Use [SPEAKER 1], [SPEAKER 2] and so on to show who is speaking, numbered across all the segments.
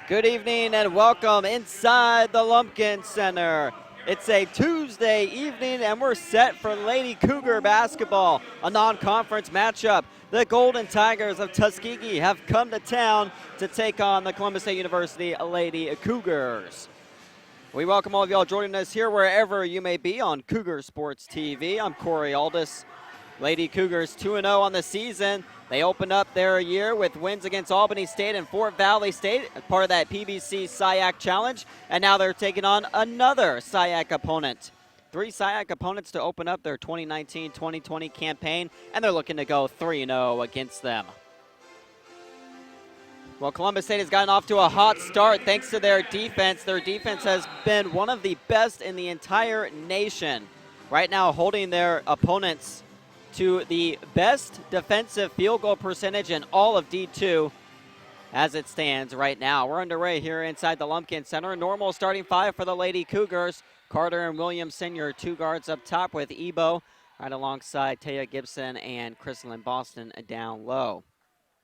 [SPEAKER 1] Good evening and welcome inside the Lumpkin Center. It's a Tuesday evening and we're set for Lady Cougar basketball, a non-conference matchup. The Golden Tigers of Tuskegee have come to town to take on the Columbus State University Lady Cougars. We welcome all of y'all joining us here wherever you may be on Cougar Sports TV. I'm Corey Aldis. Lady Cougars 2-0 on the season. They opened up their year with wins against Albany State and Fort Valley State as part of that PBC SIAC Challenge, and now they're taking on another SIAC opponent. 3 SIAC opponents to open up their 2019-2020 campaign, and they're looking to go 3-0 against them. Well, Columbus State has gotten off to a hot start thanks to their defense. Their defense has been one of the best in the entire nation. Right now holding their opponents to the best defensive field goal percentage in all of D2 as it stands right now. We're underway here inside the Lumpkin Center. Normal starting 5 for the Lady Cougars. Carter and Williamson, your 2 guards up top with Ebo right alongside Taya Gibson and Crystalyn Boston down low.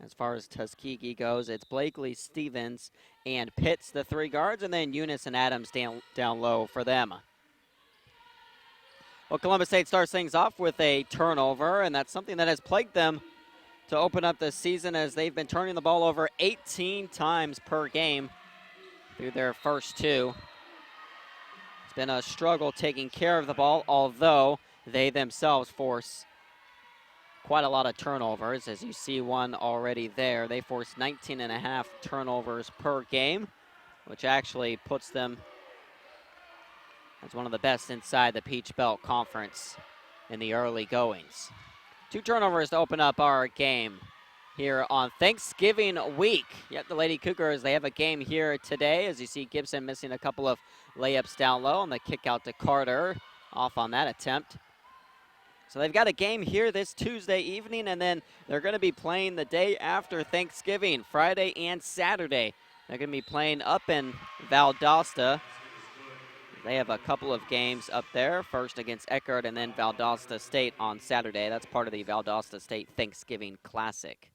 [SPEAKER 1] As far as Tuskegee goes, it's Blakely, Stevens, and Pitts, the 3 guards, and then Eunice and Adams down low for them. Well, Columbus State starts things off with a turnover, and that's something that has plagued them to open up this season as they've been turning the ball over 18 times per game through their first 2. It's been a struggle taking care of the ball, although they themselves force quite a lot of turnovers. As you see one already there, they force 19.5 turnovers per game, which actually puts them as one of the best inside the Peach Belt Conference in the early goings. 2 turnovers to open up our game here on Thanksgiving week. Yet the Lady Cougars, they have a game here today. As you see, Gibson missing a couple of layups down low on the kick out to Carter, off on that attempt. So they've got a game here this Tuesday evening, and then they're going to be playing the day after Thanksgiving, Friday and Saturday. They're going to be playing up in Valdosta. They have a couple of games up there, first against Eckerd and then Valdosta State on Saturday. That's part of the Valdosta State Thanksgiving Classic.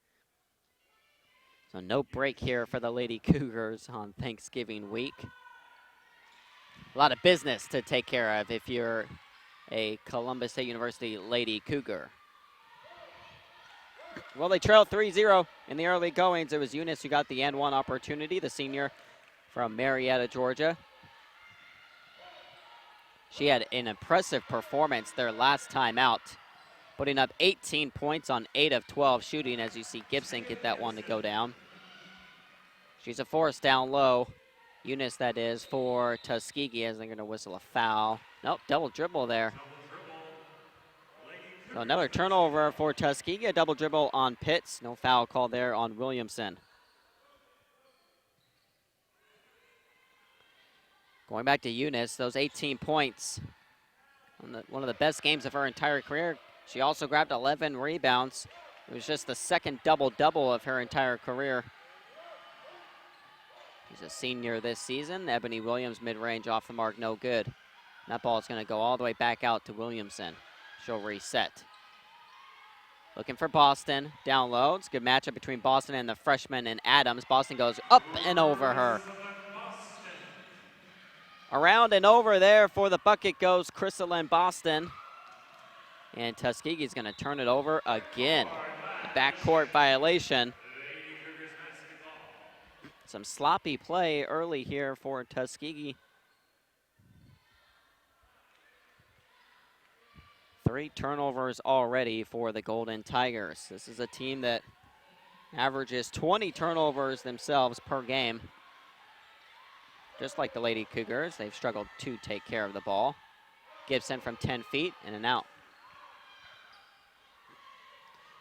[SPEAKER 1] So no break here for the Lady Cougars on Thanksgiving week. A lot of business to take care of if you're a Columbus State University Lady Cougar. Well, they trailed 3-0 in the early goings. It was Eunice who got the and one opportunity, the senior from Marietta, Georgia. She had an impressive performance their last time out, putting up 18 points on 8 of 12 shooting, as you see Gibson get that one to go down. She's a force down low. Eunice, that is, for Tuskegee, as they're going to whistle a foul. Nope, double dribble there. So another turnover for Tuskegee, a double dribble on Pitts. No foul call there on Williamson. Going back to Eunice, those 18 points, one of the best games of her entire career. She also grabbed 11 rebounds. It was just the second double-double of her entire career. She's a senior this season. Ebony Williams mid-range off the mark, no good. That ball is going to go all the way back out to Williamson. She'll reset. Looking for Boston, down low. It's a good matchup between Boston and the freshman and Adams. Boston goes up and over her. Around and over there for the bucket goes Crystalyn Boston. And Tuskegee's going to turn it over again. A backcourt violation. Some sloppy play early here for Tuskegee. 3 turnovers already for the Golden Tigers. This is a team that averages 20 turnovers themselves per game. Just like the Lady Cougars, they've struggled to take care of the ball. Gibson from 10 feet, in and out.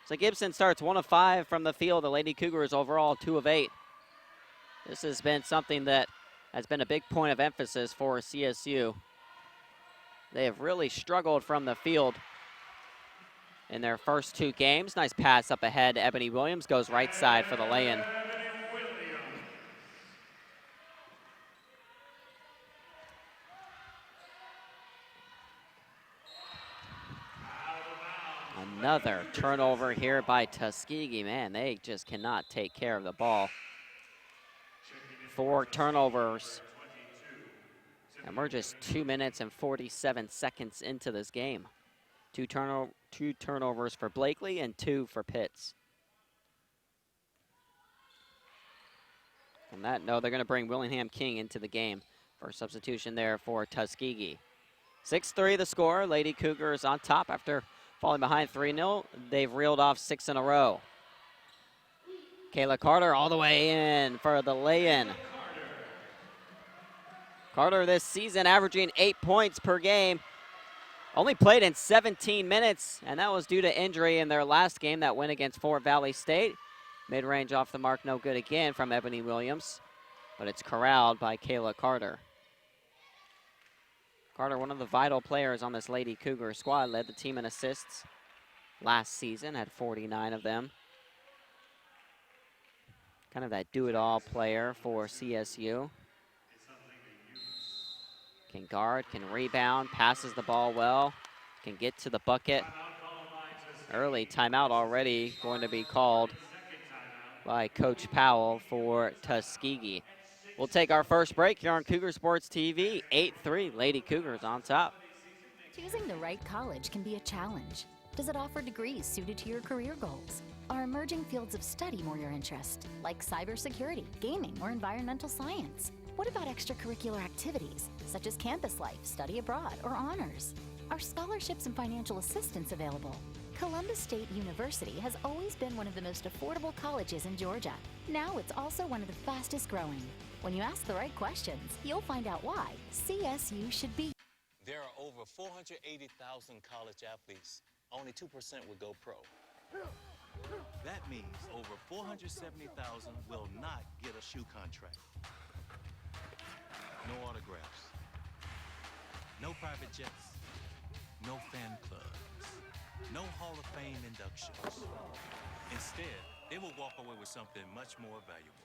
[SPEAKER 1] So Gibson starts 1 of 5 from the field. The Lady Cougars overall 2 of 8. This has been something that has been a big point of emphasis for CSU. They have really struggled from the field in their first 2 games. Nice pass up ahead. Ebony Williams goes right side for the lay-in. Another turnover here by Tuskegee. Man, they just cannot take care of the ball. 4 turnovers. And we're just 2 minutes and 47 seconds into this game. Two turnovers for Blakely and 2 for Pitts. From that, no, they're going to bring Willingham King into the game for substitution there for Tuskegee. 6-3 the score. Lady Cougars on top after falling behind 3-0. They've reeled off 6 in a row. Kayla Carter all the way in for the lay-in. Carter this season averaging 8 points per game. Only played in 17 minutes, and that was due to injury in their last game, that win against Fort Valley State. Mid-range off the mark, no good again from Ebony Williams, but it's corralled by Kayla Carter. Carter, one of the vital players on this Lady Cougar squad, led the team in assists last season, had 49 of them. Kind of that do-it-all player for CSU. Can guard, can rebound, passes the ball well, can get to the bucket. Early timeout already going to be called by Coach Powell for Tuskegee. We'll take our first break here on Cougar Sports TV. 8-3, Lady Cougars on top.
[SPEAKER 2] Choosing the right college can be a challenge. Does it offer degrees suited to your career goals? Are emerging fields of study more your interest, like cybersecurity, gaming, or environmental science? What about extracurricular activities, such as campus life, study abroad, or honors? Are scholarships and financial assistance available? Columbus State University has always been one of the most affordable colleges in Georgia. Now it's also one of the fastest growing. When you ask the right questions, you'll find out why CSU should be.
[SPEAKER 3] There are over 480,000 college athletes. Only 2% will go pro.
[SPEAKER 4] That means over 470,000 will not get a shoe contract. No autographs, no private jets, no fan clubs, no Hall of Fame inductions. Instead, they will walk away with something much more valuable.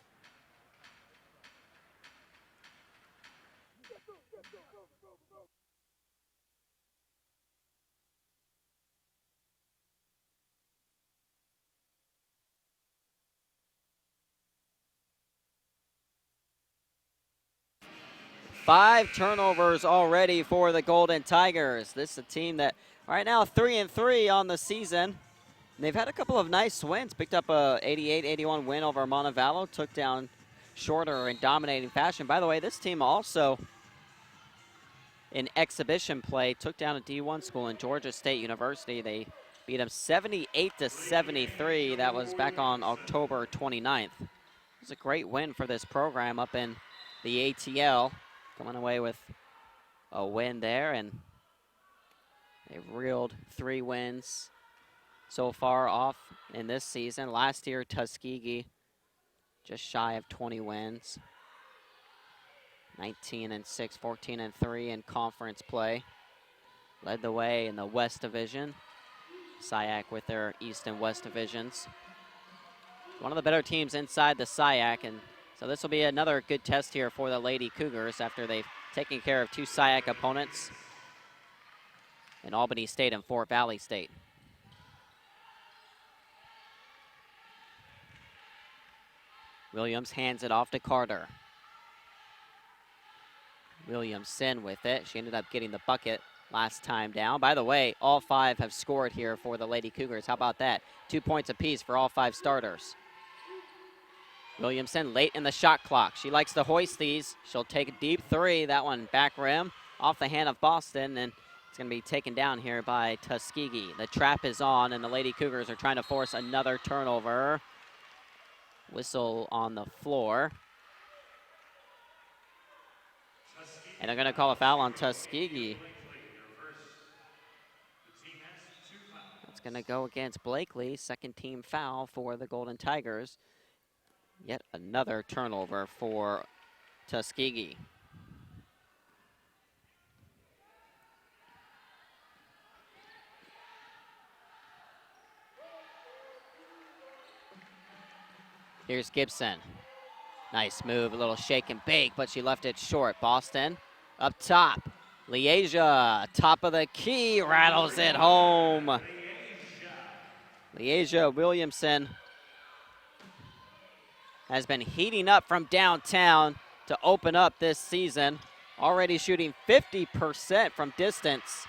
[SPEAKER 1] Five turnovers already for the Golden Tigers. This is a team that right now 3-3 on the season. And they've had a couple of nice wins. Picked up a 88-81 win over Montevallo. Took down Shorter in dominating fashion. By the way, this team also in exhibition play took down a D1 school in Georgia State University. They beat them 78-73. That was back on October 29th. It was a great win for this program up in the ATL. Coming away with a win there, and they've reeled 3 wins so far off in this season. Last year, Tuskegee just shy of 20 wins. 19-6, 14-3 in conference play. Led the way in the West Division. SIAC with their East and West divisions. One of the better teams inside the SIAC, and so this will be another good test here for the Lady Cougars after they've taken care of 2 SIAC opponents in Albany State and Fort Valley State. Williams hands it off to Carter. Williamson with it. She ended up getting the bucket last time down. By the way, all 5 have scored here for the Lady Cougars. How about that? 2 points apiece for all 5 starters. Williamson late in the shot clock. She likes to hoist these. She'll take a deep 3. That one back rim off the hand of Boston, and it's going to be taken down here by Tuskegee. The trap is on, and the Lady Cougars are trying to force another turnover. Whistle on the floor. And they're going to call a foul on Tuskegee. That's going to go against Blakely. Second team foul for the Golden Tigers. Yet another turnover for Tuskegee. Here's Gibson. Nice move, a little shake and bake, but she left it short. Boston up top. Liesia, top of the key, rattles it home. Liesia Williamson has been heating up from downtown to open up this season. Already shooting 50% from distance.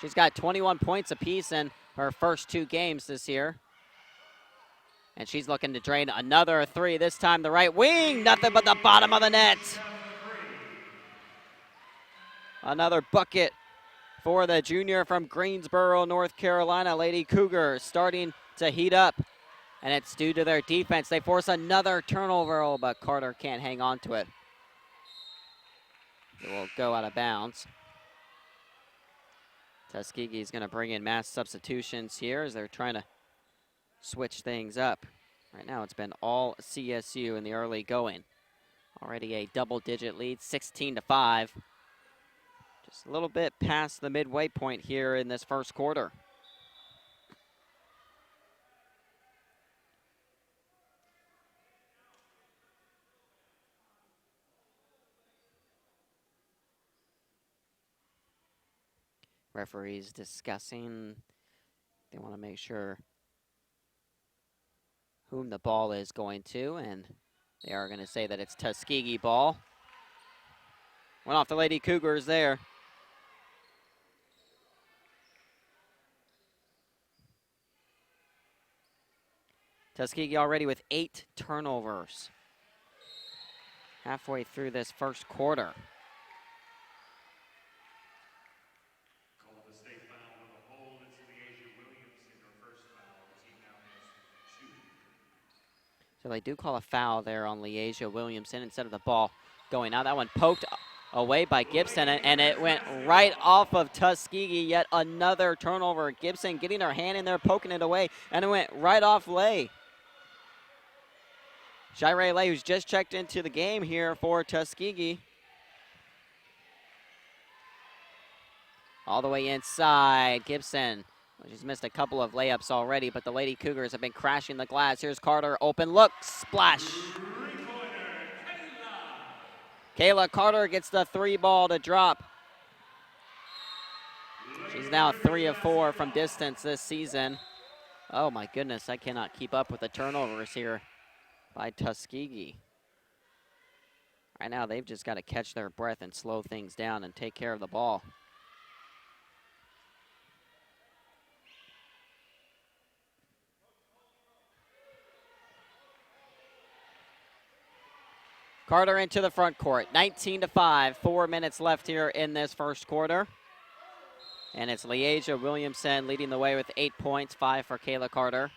[SPEAKER 1] She's got 21 points apiece in her first 2 games this year. And she's looking to drain another 3, this time the right wing, nothing but the bottom of the net. Another bucket for the junior from Greensboro, North Carolina. Lady Cougars starting to heat up, and it's due to their defense. They force another turnover, but Carter can't hang on to it. It will go out of bounds. Tuskegee is going to bring in mass substitutions here as they're trying to switch things up. Right now it's been all CSU in the early going. Already a double-digit lead, 16-5. Just a little bit past the midway point here in this first quarter. Referees discussing. They want to make sure whom the ball is going to, and they are going to say that it's Tuskegee ball. Went off the Lady Cougars there. Tuskegee already with 8 turnovers. Halfway through this first quarter. So they do call a foul there on Leasia Williamson instead of the ball going out. That one poked away by Gibson, and it went right off of Tuskegee. Yet another turnover. Gibson getting her hand in there, poking it away, and it went right off Lay. Shirey Lay, who's just checked into the game here for Tuskegee. All the way inside, Gibson. She's missed a couple of layups already, but the Lady Cougars have been crashing the glass. Here's Carter, open look, splash. Kayla Carter gets the 3 ball to drop. She's now 3 of 4 from distance this season. Oh my goodness, I cannot keep up with the turnovers here by Tuskegee. Right now, they've just got to catch their breath and slow things down and take care of the ball. Carter into the front court, 19-5, 4 minutes left here in this first quarter. And it's Leasia Williamson leading the way with 8 points, 5 for Kayla Carter.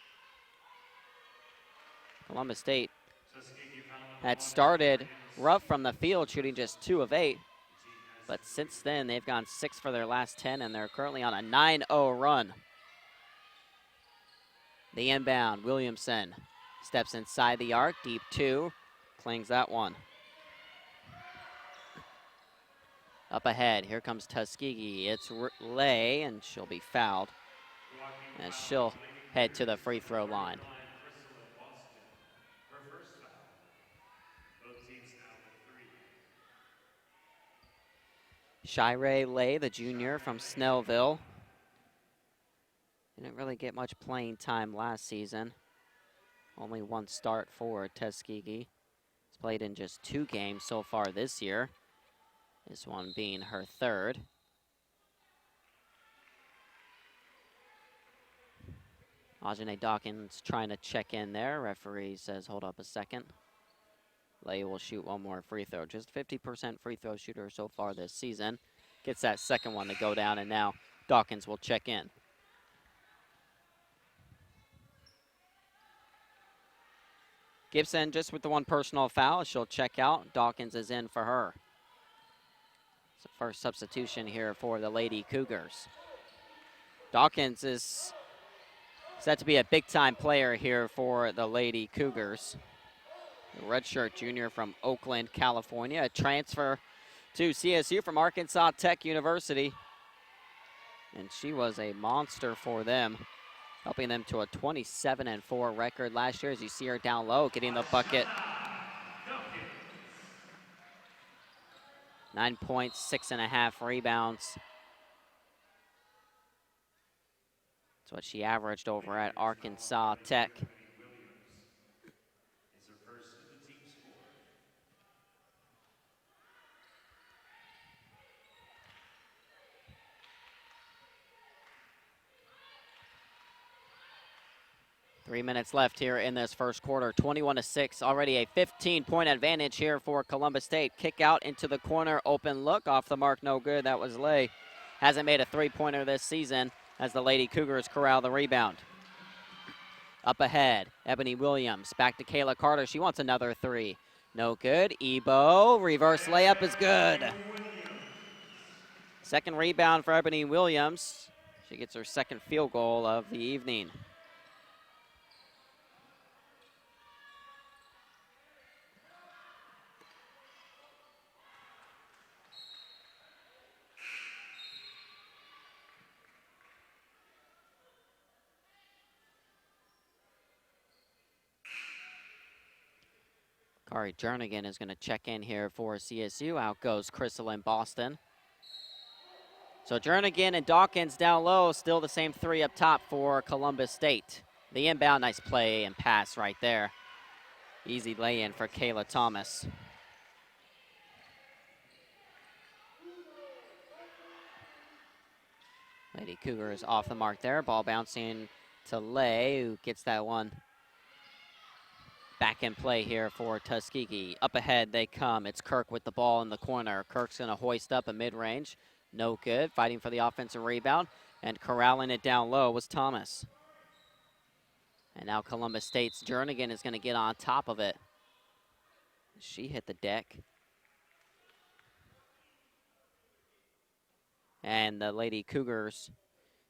[SPEAKER 1] Columbus State had started rough from the field, shooting just 2 of 8. But since then, they've gone 6 for their last 10, and they're currently on a 9-0 run. The inbound, Williamson steps inside the arc, deep 2. Clings that one. Up ahead, here comes Tuskegee. It's Lay, and she'll be fouled. And she'll head to the free throw line. Shirey Lay, the junior from Snellville. Didn't really get much playing time last season. Only 1 start for Tuskegee. Played in just 2 games so far this year. This one being her 3rd. Ajane Dawkins trying to check in there. Referee says, hold up a second. Lay will shoot 1 more free throw. Just 50% free throw shooter so far this season. Gets that second one to go down, and now Dawkins will check in. Gibson just with the 1 personal foul. She'll check out. Dawkins is in for her. It's the first substitution here for the Lady Cougars. Dawkins is set to be a big-time player here for the Lady Cougars. A redshirt junior from Oakland, California. A transfer to CSU from Arkansas Tech University. And she was a monster for them, helping them to a 27-4 record last year. As you see her down low, getting the bucket. 9 points, 6.5 rebounds. That's what she averaged over at Arkansas Tech. 3 minutes left here in this first quarter. 21-6, already a 15-point advantage here for Columbus State. Kick out into the corner, open look, off the mark, no good. That was Lay. Hasn't made a three-pointer this season as the Lady Cougars corral the rebound. Up ahead, Ebony Williams, back to Kayla Carter. She wants another three. No good. Ebo, reverse layup is good. Second rebound for Ebony Williams. She gets her second field goal of the evening. Kari Jernigan is going to check in here for CSU. Out goes Crystal and Boston. So Jernigan and Dawkins down low, still the same three up top for Columbus State. The inbound, nice play and pass right there. Easy lay-in for Kayla Thomas. Lady Cougars off the mark there. Ball bouncing to Lay, who gets that one back in play here for Tuskegee. Up ahead they come. It's Kirk with the ball in the corner. Kirk's going to hoist up a mid-range. No good. Fighting for the offensive rebound. And corralling it down low was Thomas. And now Columbus State's Jernigan is going to get on top of it. She hit the deck. And the Lady Cougars,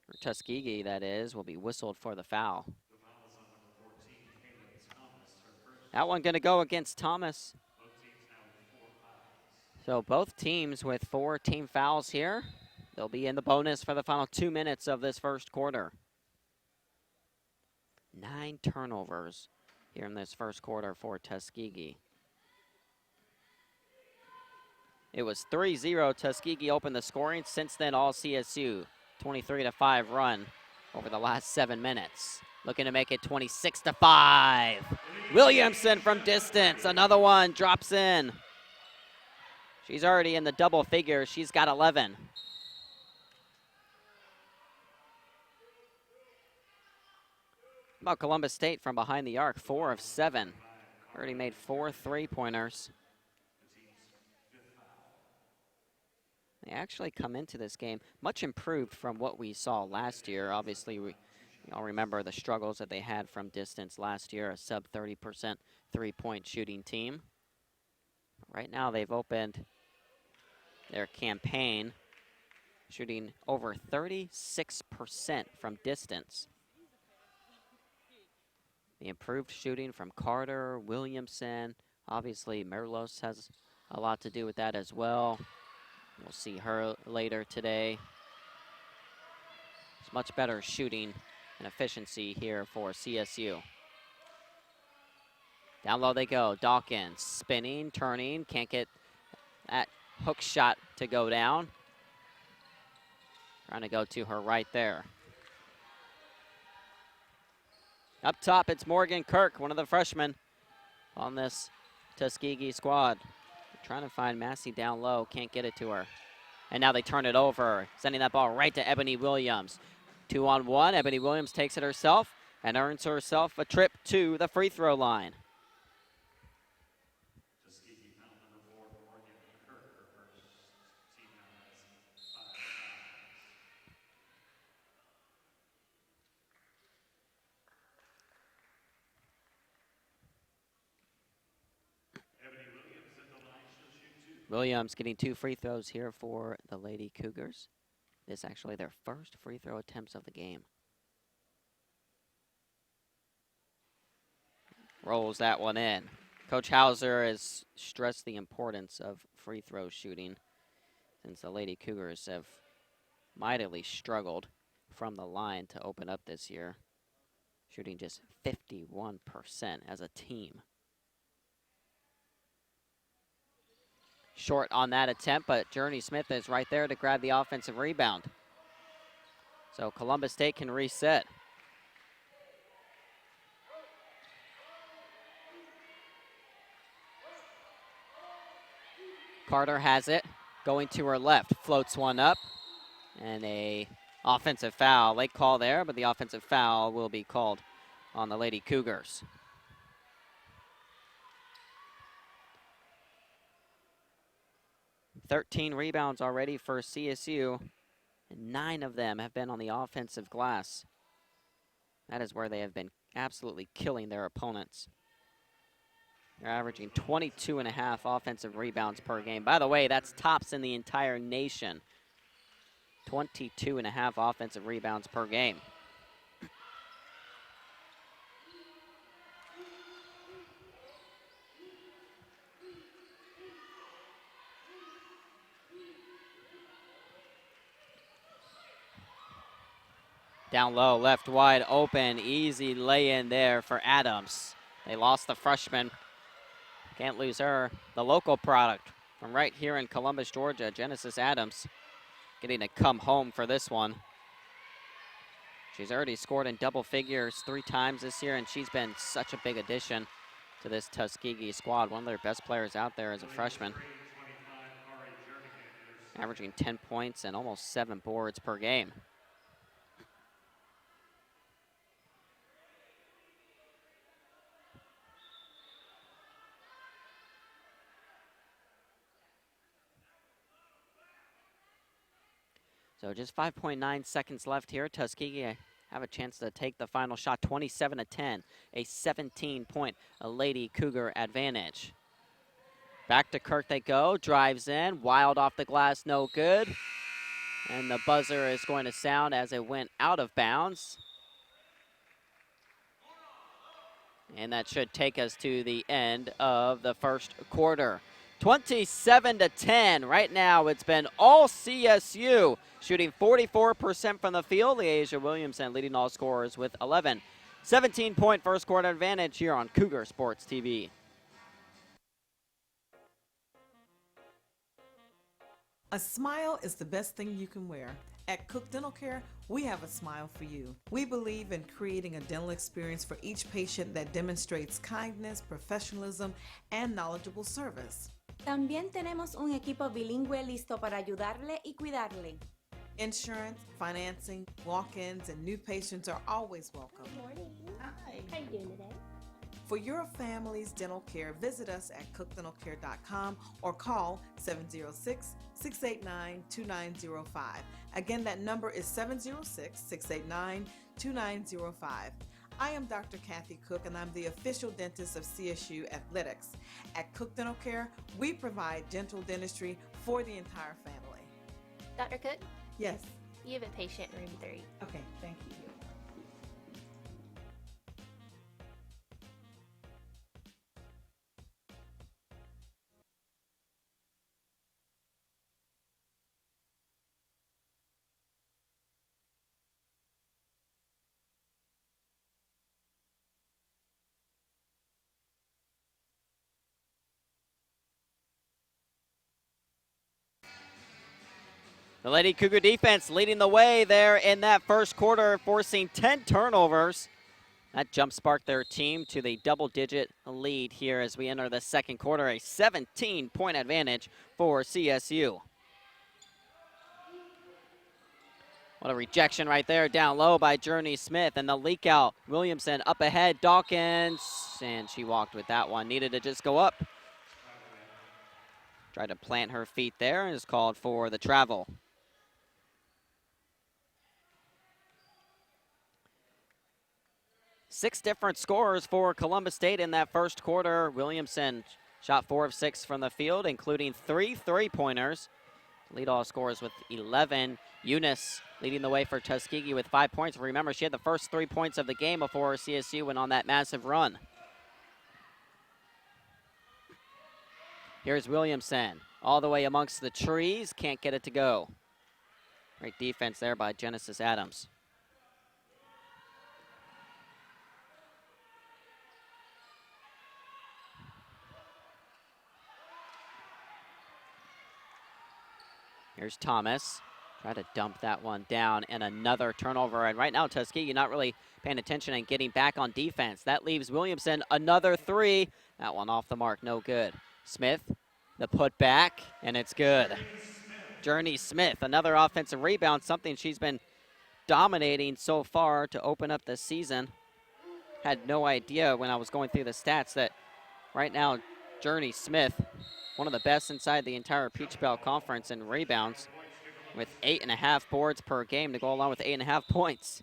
[SPEAKER 1] or Tuskegee that is, will be whistled for the foul. That one going to go against Thomas. So both teams with 4 team fouls here. They'll be in the bonus for the final 2 minutes of this first quarter. 9 turnovers here in this first quarter for Tuskegee. It was 3-0. Tuskegee opened the scoring. Since then, all CSU. 23-5 run over the last 7 minutes. Looking to make it 26-5. Williamson from distance. Another one drops in. She's already in the double figures. She's got 11. About Columbus State from behind the arc, 4 of 7. Already made 4 3-pointers. They actually come into this game much improved from what we saw last year. Obviously, we all remember the struggles that they had from distance last year, a sub 30% three-point shooting team. Right now, they've opened their campaign shooting over 36% from distance. The improved shooting from Carter, Williamson. Obviously, Merlos has a lot to do with that as well. We'll see her later today. It's much better shooting and efficiency here for CSU. Down low they go. Dawkins spinning, turning, can't get that hook shot to go down. Trying to go to her right there. Up top, it's Morgan Kirk, one of the freshmen on this Tuskegee squad. Trying to find Massey down low, can't get it to her. And now they turn it over, sending that ball right to Ebony Williams. 2-on-1, Ebony Williams takes it herself and earns herself a trip to the free throw line. Williams getting 2 free throws here for the Lady Cougars. This actually their first free throw attempts of the game. Rolls that one in. Coach Hauser has stressed the importance of free throw shooting since the Lady Cougars have mightily struggled from the line to open up this year, shooting just 51% as a team. Short on that attempt, but Journey Smith is right there to grab the offensive rebound. So Columbus State can reset. Carter has it, going to her left, floats one up, and a offensive foul. Late call there, but the offensive foul will be called on the Lady Cougars. "13 rebounds already for CSU, and 9 of them have been on the offensive glass. That is where they have been absolutely killing their opponents. They're averaging 22.5 offensive rebounds per game. By the way, that's tops in the entire nation. 22.5 offensive rebounds per game. Down low, left wide open, easy lay-in there for Adams. They lost the freshman. Can't lose her. The local product from right here in Columbus, Georgia, Genesis Adams, getting to come home for this one. She's already scored in double figures 3 times this year, and she's been such a big addition to this Tuskegee squad. One of their best players out there as a freshman. Averaging 10 points and almost 7 boards per game. So just 5.9 seconds left here. Tuskegee have a chance to take the final shot, 27-10, a 17-point Lady Cougar advantage. Back to Kirk they go, drives in, wild off the glass, no good. And the buzzer is going to sound as it went out of bounds. And that should take us to the end of the first quarter. 27-10. Right now, it's been all CSU, shooting 44% from the field. Leasia Williamson leading all scorers with 11. 17-point first quarter advantage here on Cougar Sports TV.
[SPEAKER 5] A smile is the best thing you can wear. At Cook Dental Care, we have a smile for you. We believe in creating a dental experience for each patient that demonstrates kindness, professionalism, and knowledgeable service.
[SPEAKER 6] También tenemos un equipo bilingüe listo para ayudarle y cuidarle.
[SPEAKER 5] Insurance, financing, walk-ins, and new patients are always welcome.
[SPEAKER 7] Good morning.
[SPEAKER 5] Hi.
[SPEAKER 7] How you doing today?
[SPEAKER 5] For your family's dental care, visit us at cookdentalcare.com or call 706-689-2905. Again, that number is 706-689-2905. I am Dr. Kathy Cook, and I'm the official dentist of CSU Athletics. At Cook Dental Care, we provide dental dentistry for the entire family.
[SPEAKER 7] Dr. Cook,
[SPEAKER 5] Yes.
[SPEAKER 7] you have a patient in room 3.
[SPEAKER 5] Okay, thank you.
[SPEAKER 1] The Lady Cougar defense leading the way there in that first quarter, forcing 10 turnovers. That jump-sparked their team to the double-digit lead here as we enter the second quarter, a 17-point advantage for CSU. What a rejection right there, down low by Journey Smith, and the leak out. Williamson up ahead, Dawkins, and she walked with that one. Needed to just go up. Tried to plant her feet there and is called for the travel. Six different scorers for Columbus State in that first quarter. Williamson shot 4 of 6 from the field, including 3 3-pointers. Lead all scorers with 11. Eunice leading the way for Tuskegee with 5 points. Remember, she had the first 3 points of the game before CSU went on that massive run. Here's Williamson, all the way amongst the trees, can't get it to go. Great defense there by Genesis Adams. Here's Thomas, try to dump that one down, and another turnover. And right now, Tuskegee not really paying attention and getting back on defense. That leaves Williamson another 3. That one off the mark, no good. Smith, the put back, and it's good. Journey Smith, another offensive rebound, something she's been dominating so far to open up the season. had no idea when I was going through the stats that right now Journey Smith, one of the best inside the entire Peach Belt Conference in rebounds, with 8.5 boards per game to go along with 8.5 points.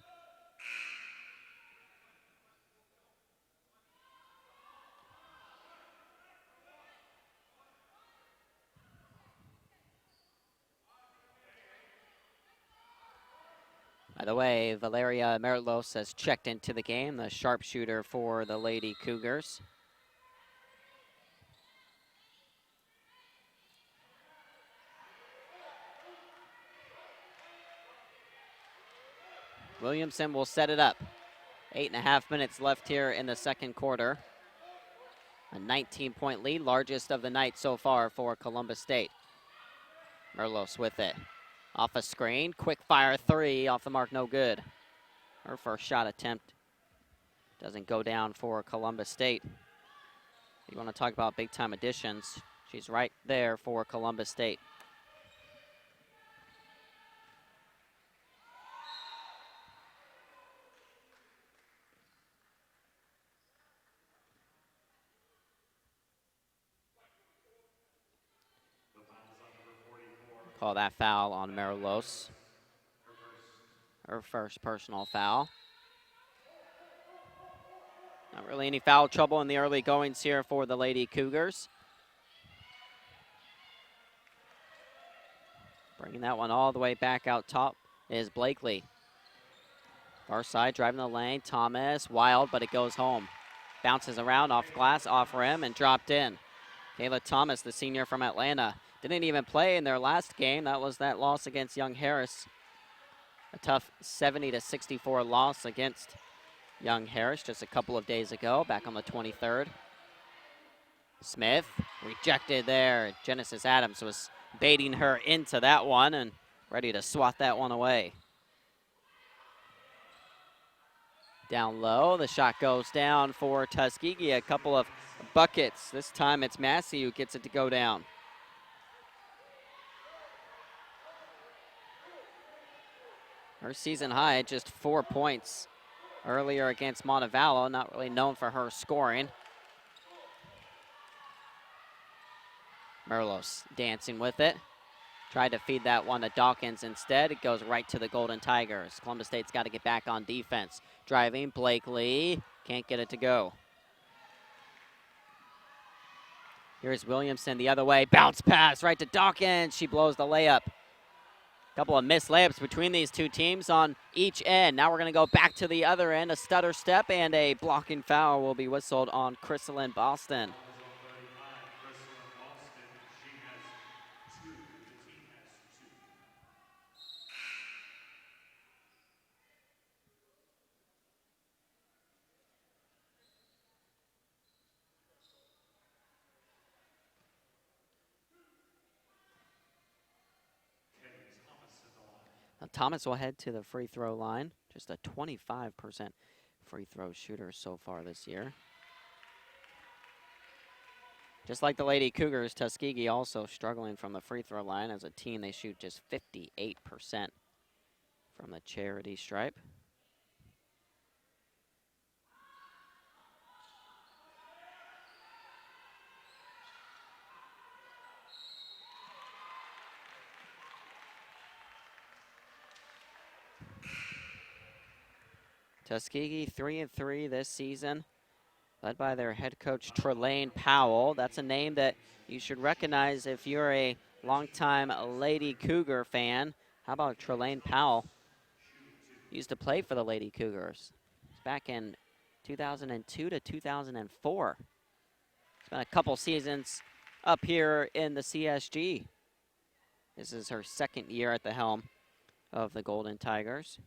[SPEAKER 1] By the way, Valeria Merlos has checked into the game, the sharpshooter for the Lady Cougars. Williamson will set it up. 8.5 minutes left here in the second quarter. A 19-point lead, largest of the night so far for Columbus State. Merlos with it. Off a screen, quick fire three, off the mark, no good. Her first shot attempt doesn't go down for Columbus State. You want to talk about big time additions, she's right there for Columbus State. Call that foul on Merlos. Her first personal foul. Not really any foul trouble in the early goings here for the Lady Cougars. Bringing that one all the way back out top is Blakely. Far side, driving the lane. Thomas, wild, but it goes home. Bounces around, off glass, off rim, and dropped in. Kayla Thomas, the senior from Atlanta, didn't even play in their last game. That was that loss against Young Harris. A tough 70-64 loss against Young Harris just a couple of days ago, back on the 23rd. Smith rejected there. Genesis Adams was baiting her into that one and ready to swat that one away. Down low, the shot goes down for Tuskegee. A couple of buckets. This time it's Massey who gets it to go down. Her season high, just 4 points earlier against Montevallo, not really known for her scoring. Merlos dancing with it. Tried to feed that one to Dawkins instead. It goes right to the Golden Tigers. Columbus State's got to get back on defense. Driving, Blakely, can't get it to go. Here's Williamson the other way. Bounce pass right to Dawkins. She blows the layup. Couple of missed layups between these two teams on each end. Now we're going to go back to the other end. A stutter step and a blocking foul will be whistled on Chrysalyn Boston. Now Thomas will head to the free throw line. Just a 25% free throw shooter so far this year. Just like the Lady Cougars, Tuskegee also struggling from the free throw line. As a team, they shoot just 58% from the charity stripe. Tuskegee 3-3 this season, led by their head coach Trelane Powell. That's a name that you should recognize if you're a longtime Lady Cougar fan. How about Trelane Powell? Used to play for the Lady Cougars back in 2002 to 2004. Spent a couple seasons up here in the CSG. This is her second year at the helm of the Golden Tigers.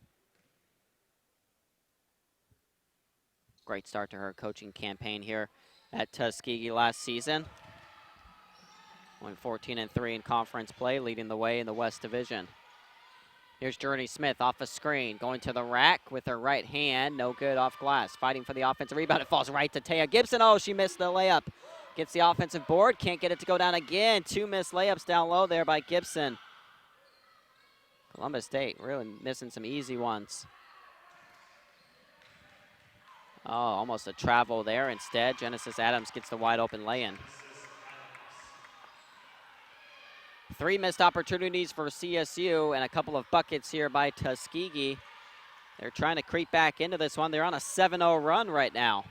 [SPEAKER 1] Great start to her coaching campaign here at Tuskegee last season. Went 14-3 in conference play, leading the way in the West Division. Here's Journey Smith off a screen, going to the rack with her right hand. No good off glass. Fighting for the offensive rebound. It falls right to Taya Gibson. Oh, she missed the layup. Gets the offensive board. Can't get it to go down again. Two missed layups down low there by Gibson. Columbus State really missing some easy ones. Oh, almost a travel there instead. Genesis Adams gets the wide open lay-in. 3 missed opportunities for CSU and a couple of buckets here by Tuskegee. They're trying to creep back into this one. They're on a 7-0 run right now.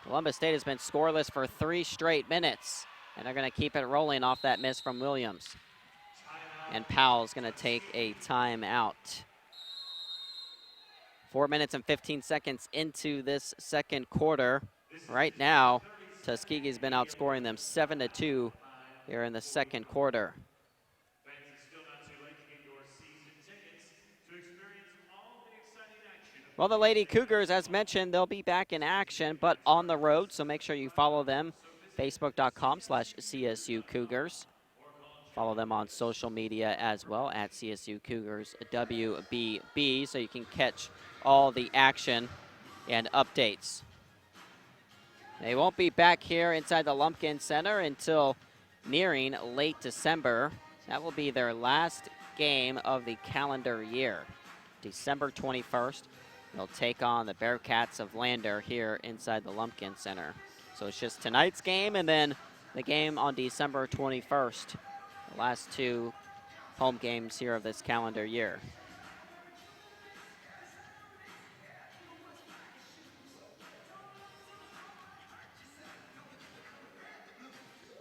[SPEAKER 1] Columbus State has been scoreless for 3 straight minutes, and they're going to keep it rolling off that miss from Williams. And Powell's going to take a timeout. 4 minutes and 15 seconds into this second quarter. Right now, Tuskegee's been outscoring them 7-2 here in the second quarter. Well, the Lady Cougars, as mentioned, they'll be back in action, but on the road, so make sure you follow them, facebook.com/CSU Cougars. Follow them on social media as well, at CSU Cougars WBB, so you can catch all the action and updates. They won't be back here inside the Lumpkin Center until nearing late December. That will be their last game of the calendar year. December 21st, they'll take on the Bearcats of Lander here inside the Lumpkin Center. So it's just tonight's game and then the game on December 21st. The last 2 home games here of this calendar year.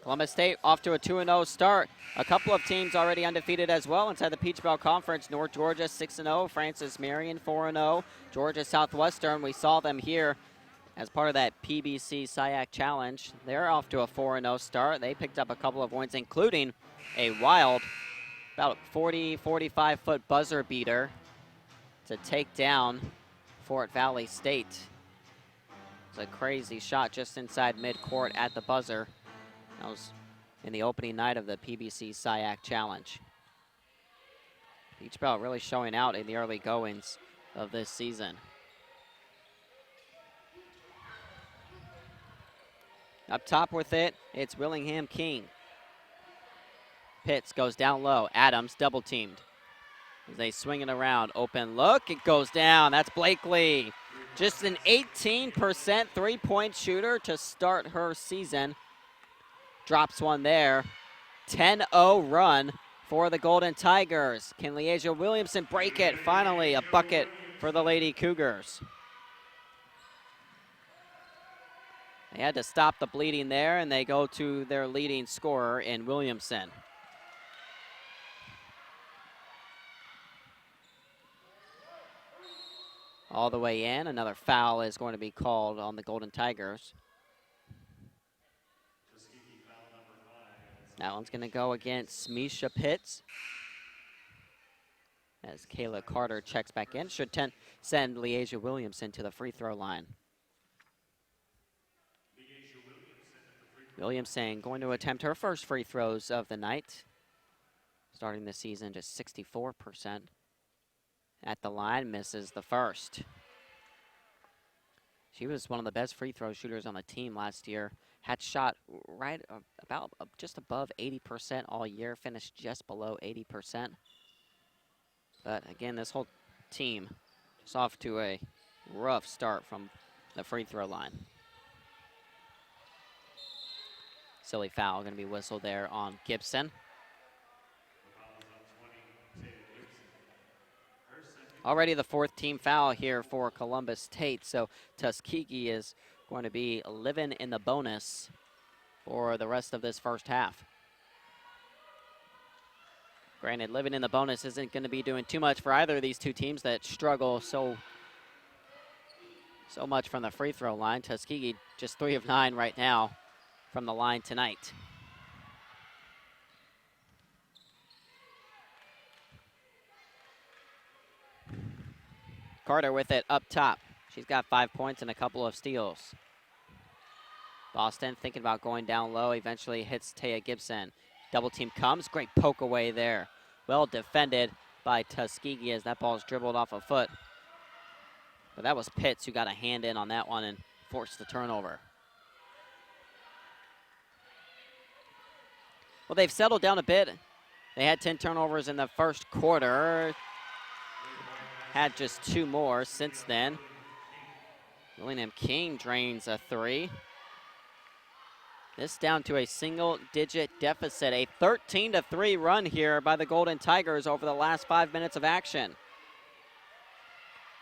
[SPEAKER 1] Columbus State off to a 2-0 start. A couple of teams already undefeated as well inside the Peach Belt Conference. North Georgia 6-0, Francis Marion 4-0, Georgia Southwestern. We saw them here as part of that PBC SIAC Challenge. They're off to a 4-0 start. They picked up a couple of wins, including a wild, about 45-foot buzzer beater to take down Fort Valley State. It's a crazy shot just inside midcourt at the buzzer. That was in the opening night of the PBC SIAC Challenge. Peach Belt really showing out in the early goings of this season. Up top with it, it's Willingham King. Pitts goes down low. Adams double teamed. As they swing it around, open look, it goes down. That's Blakely. Just an 18% three-point shooter to start her season. Drops one there. 10-0 run for the Golden Tigers. Can Leasia Williamson break it? Finally, a bucket for the Lady Cougars. They had to stop the bleeding there, and they go to their leading scorer in Williamson. All the way in. Another foul is going to be called on the Golden Tigers. That one's going to go against Misha Pitts. As Kayla Carter checks back in. Should send Leasia Williamson to the free throw line. Williamson going to attempt her first free throws of the night. Starting the season just 64% at the line, misses the first. She was one of the best free throw shooters on the team last year. Had shot right about just above 80% all year, finished just below 80%. But again, this whole team just off to a rough start from the free throw line. Silly foul going to be whistled there on Gibson. Already the 4th team foul here for Columbus State, so Tuskegee is going to be living in the bonus for the rest of this first half. Granted, living in the bonus isn't going to be doing too much for either of these two teams that struggle so much from the free throw line. Tuskegee just 3 of 9 right now from the line tonight. Carter with it up top. She's got 5 points and a couple of steals. Boston thinking about going down low, eventually hits Taya Gibson. Double team comes, great poke away there. Well defended by Tuskegee as that ball is dribbled off a foot. But that was Pitts who got a hand in on that one and forced the turnover. Well, they've settled down a bit. They had 10 turnovers in the first quarter. Had just 2 more since then. Willingham King drains a 3. This down to a single-digit deficit. A 13-3 run here by the Golden Tigers over the last 5 minutes of action.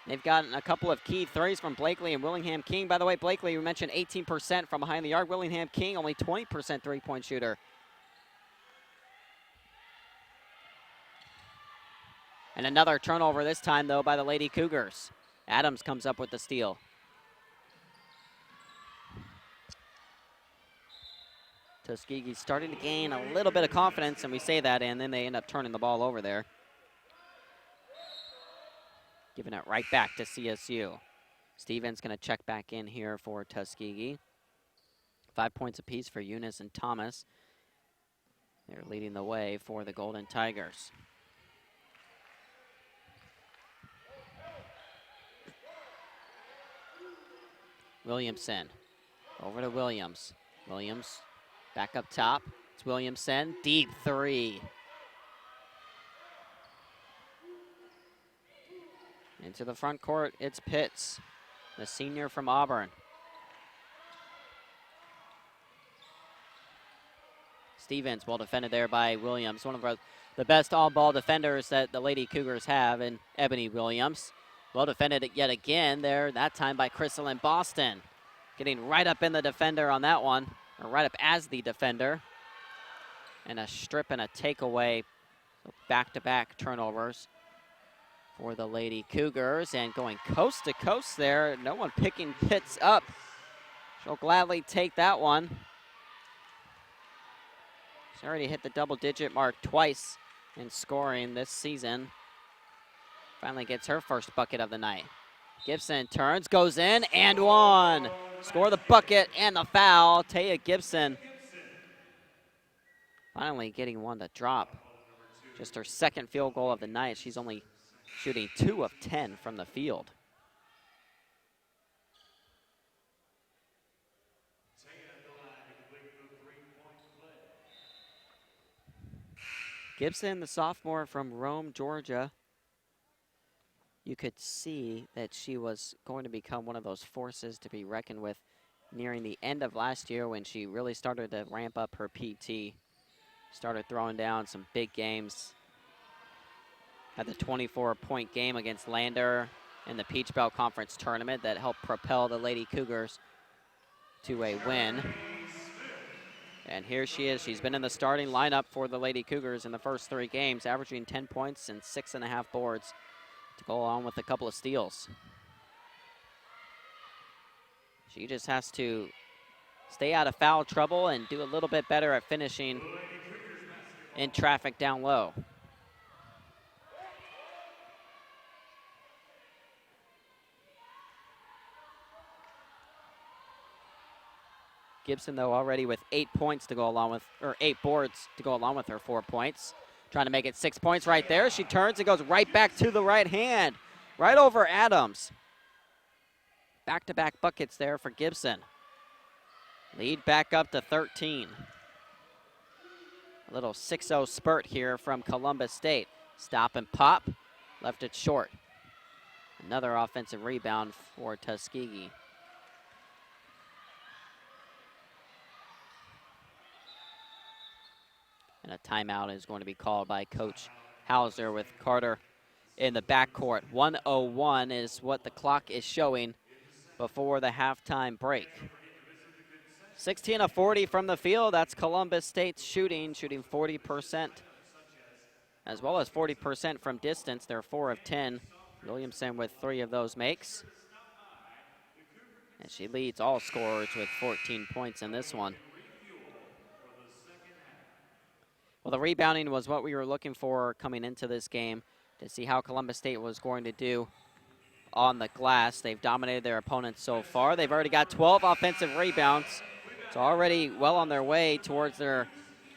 [SPEAKER 1] They've gotten a couple of key threes from Blakely and Willingham King. By the way, Blakely, we mentioned 18% from behind the arc. Willingham King, only 20% three-point shooter. And another turnover this time, though, by the Lady Cougars. Adams comes up with the steal. Tuskegee starting to gain a little bit of confidence, and we say that, and then they end up turning the ball over there. Giving it right back to CSU. Stevens going to check back in here for Tuskegee. 5 points apiece for Eunice and Thomas. They're leading the way for the Golden Tigers. Williamson over to Williams. Williams back up top. It's Williamson. Deep 3. Into the front court, it's Pitts, the senior from Auburn. Stevens, well defended there by Williams, one of the best on-ball defenders that the Lady Cougars have in Ebony Williams. Well defended yet again there, that time by Crystal and Boston. Getting right up in the defender on that one, or right up as the defender. And a strip and a takeaway, so back-to-back turnovers for the Lady Cougars, and going coast to coast there. No one picking Pitts up. She'll gladly take that one. She's already hit the double-digit mark twice in scoring this season. Finally gets her first bucket of the night. Gibson turns, goes in, and one. Score the bucket and the foul. Taya Gibson finally getting one to drop. Just her second field goal of the night. She's only shooting 2 of 10 from the field. Gibson, the sophomore from Rome, Georgia. You could see that she was going to become one of those forces to be reckoned with nearing the end of last year when she really started to ramp up her PT. Started throwing down some big games. Had the 24-point game against Lander in the Peach Belt Conference tournament that helped propel the Lady Cougars to a win. And here she is. She's been in the starting lineup for the Lady Cougars in the first 3 games, averaging 10 points and 6.5 boards to go along with a couple of steals. She just has to stay out of foul trouble and do a little bit better at finishing in traffic down low. Gibson, though, already with 8 points to go along with, or 8 boards to go along with her 4 points. Trying to make it 6 points right there. She turns and goes right back to the right hand, right over Adams. Back-to-back buckets there for Gibson. Lead back up to 13. A little 6-0 spurt here from Columbus State. Stop and pop, left it short. Another offensive rebound for Tuskegee. And a timeout is going to be called by Coach Hauser with Carter in the backcourt. 1:01 is what the clock is showing before the halftime break. 16 of 40 from the field. That's Columbus State's shooting 40%, as well as 40% from distance. They're 4 of 10. Williamson with 3 of those makes. And she leads all scorers with 14 points in this one. Well, the rebounding was what we were looking for coming into this game to see how Columbus State was going to do on the glass. They've dominated their opponents so far. They've already got 12 offensive rebounds. So already well on their way towards their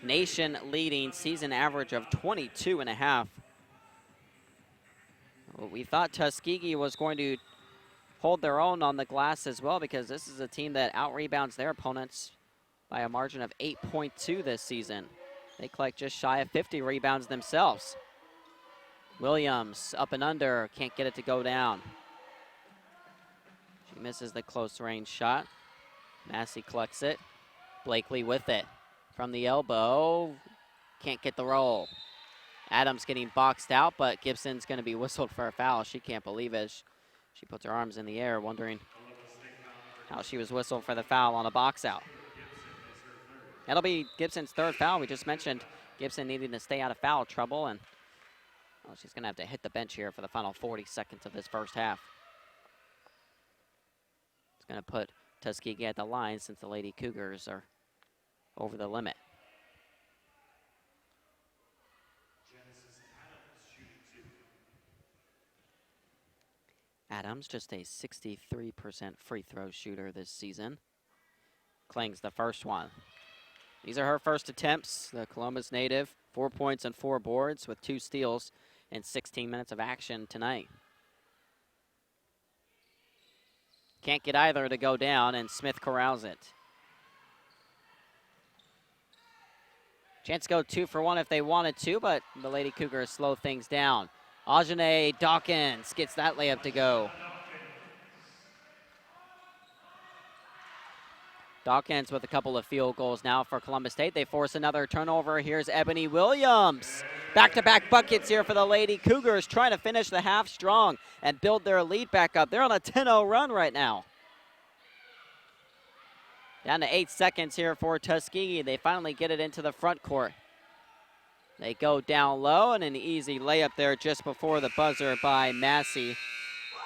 [SPEAKER 1] nation-leading season average of 22.5. Well, we thought Tuskegee was going to hold their own on the glass as well, because this is a team that out-rebounds their opponents by a margin of 8.2 this season. They collect just shy of 50 rebounds themselves. Williams up and under, can't get it to go down. She misses the close range shot. Massey collects it. Blakely with it. From the elbow. Can't get the roll. Adams getting boxed out, but Gibson's going to be whistled for a foul. She can't believe it. She puts her arms in the air, wondering how she was whistled for the foul on a box out. That'll be Gibson's third foul. We just mentioned Gibson needing to stay out of foul trouble, and well, she's going to have to hit the bench here for the final 40 seconds of this first half. It's going to put Tuskegee at the line since the Lady Cougars are over the limit. Adams, just a 63% free throw shooter this season. Clangs the first one. These are her first attempts. The Columbus native, 4 points and 4 boards with 2 steals in 16 minutes of action tonight. Can't get either to go down, and Smith corrals it. Chance to go 2 for 1 if they wanted to, but the Lady Cougars slow things down. Ajane Dawkins gets that layup to go. Dawkins with a couple of field goals now for Columbus State. They force another turnover. Here's Ebony Williams. Back-to-back buckets here for the Lady Cougars, trying to finish the half strong and build their lead back up. They're on a 10-0 run right now. Down to 8 seconds here for Tuskegee. They finally get it into the front court. They go down low, and an easy layup there just before the buzzer by Massey.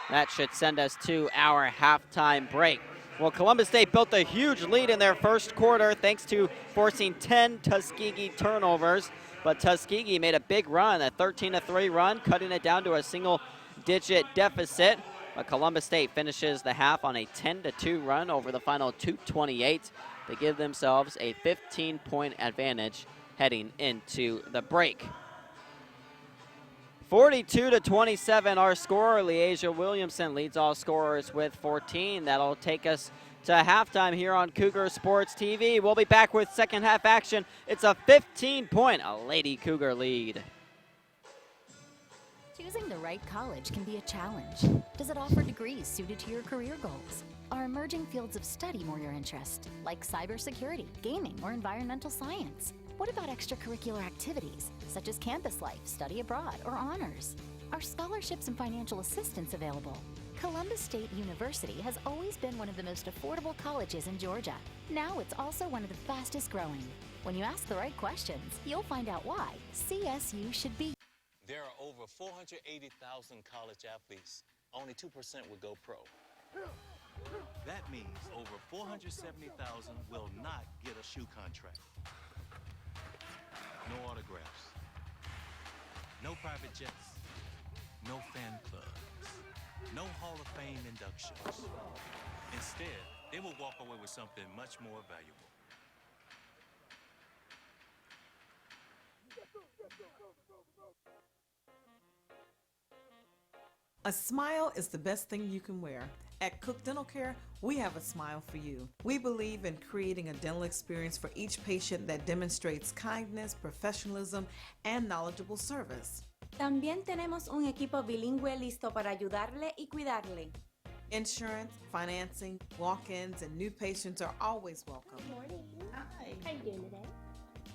[SPEAKER 1] That should send us to our halftime break. Well, Columbus State built a huge lead in their first quarter thanks to forcing 10 Tuskegee turnovers. But Tuskegee made a big run, a 13-3 run, cutting it down to a single-digit deficit. But Columbus State finishes the half on a 10-2 run over the final 2:28 to give themselves a 15-point advantage heading into the break. 42-27 our score. Leasia Williamson leads all scorers with 14. That'll take us to halftime here on Cougar Sports TV. We'll be back with second half action. It's a 15-point Lady Cougar lead.
[SPEAKER 2] Choosing the right college can be a challenge. Does it offer degrees suited to your career goals? Are emerging fields of study more your interest, like cybersecurity, gaming, or environmental science? What about extracurricular activities, such as campus life, study abroad, or honors? Are scholarships and financial assistance available? Columbus State University has always been one of the most affordable colleges in Georgia. Now it's also one of the fastest growing. When you ask the right questions, you'll find out why CSU should be.
[SPEAKER 3] There are over 480,000 college athletes. Only 2% would go pro.
[SPEAKER 4] That means over 470,000 will not get a shoe contract. No autographs. No private jets. No fan clubs. No Hall of Fame inductions. Instead, they will walk away with something much more valuable.
[SPEAKER 5] A smile is the best thing you can wear. At Cook Dental Care, we have a smile for you. We believe in creating a dental experience for each patient that demonstrates kindness, professionalism, and knowledgeable service.
[SPEAKER 6] También tenemos un equipo bilingüe listo para ayudarle y cuidarle.
[SPEAKER 5] Insurance, financing, walk-ins, and new patients are always welcome.
[SPEAKER 7] Good morning.
[SPEAKER 5] Hi.
[SPEAKER 7] How are you doing today?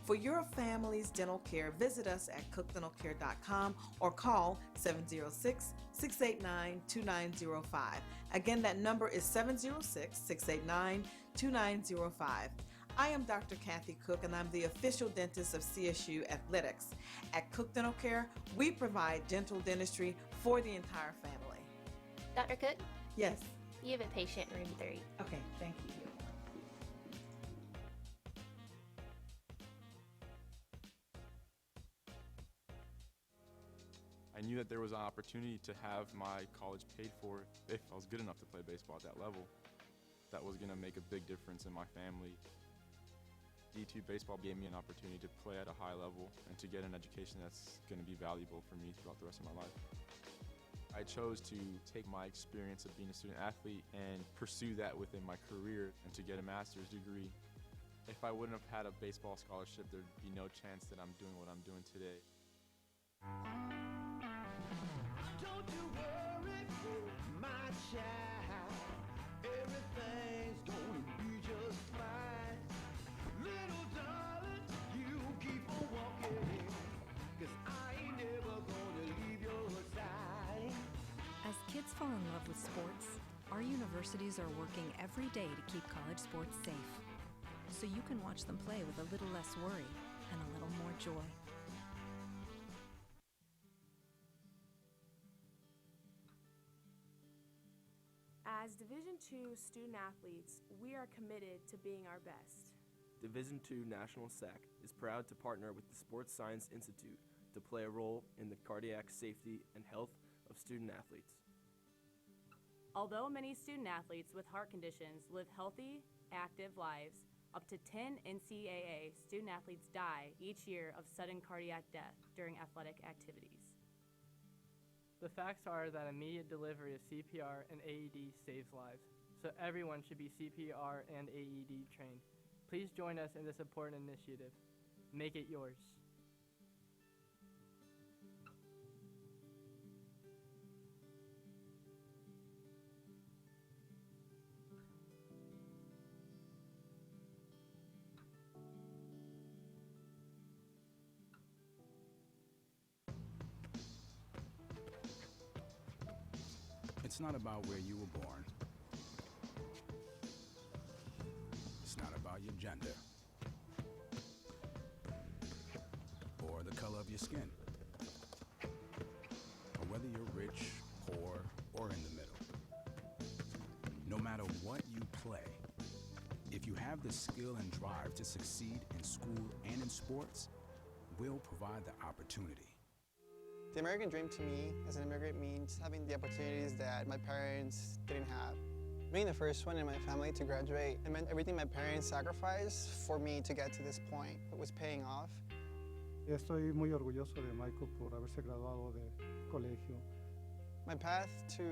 [SPEAKER 5] For your family's dental care, visit us at cookdentalcare.com or call 706-689-2905. Again, that number is 706-689-2905. I am Dr. Kathy Cook, and I'm the official dentist of CSU Athletics. At Cook Dental Care, we provide dental dentistry for the entire family.
[SPEAKER 7] Dr. Cook,
[SPEAKER 5] Yes.
[SPEAKER 7] you have a patient in room 3.
[SPEAKER 5] Okay, thank you.
[SPEAKER 8] I knew that there was an opportunity to have my college paid for if I was good enough to play baseball at that level. That was going to make a big difference in my family. D2 baseball gave me an opportunity to play at a high level and to get an education that's going to be valuable for me throughout the rest of my life. I chose to take my experience of being a student athlete and pursue that within my career and to get a master's degree. If I wouldn't have had a baseball scholarship, there'd be no chance that I'm doing what I'm doing today.
[SPEAKER 9] Don't you worry, my child. with sports, our universities are working every day to keep college sports safe, so you can watch them play with a little less worry and a little more joy.
[SPEAKER 10] As Division II student athletes, we are committed to being our best.
[SPEAKER 11] Division II National SAC is proud to partner with the Sports Science Institute to play a role in the cardiac safety and health of student athletes.
[SPEAKER 10] Although many student athletes with heart conditions live healthy, active lives, up to 10 NCAA student athletes die each year of sudden cardiac death during athletic activities.
[SPEAKER 12] The facts are that immediate delivery of CPR and AED saves lives, so everyone should be CPR and AED trained. Please join us in this important initiative. Make it yours.
[SPEAKER 13] It's not about where you were born. It's not about your gender or the color of your skin, or whether you're rich, poor, or in the middle. No matter what you play, if you have the skill and drive to succeed in school and in sports, we'll provide the opportunity.
[SPEAKER 14] The American dream to me as an immigrant means having the opportunities that my parents didn't have. Being the first one in my family to graduate, it meant everything my parents sacrificed for me to get to this point. It was paying off.
[SPEAKER 15] Estoy muy orgulloso de Michael por haberse graduado de colegio.
[SPEAKER 14] My path to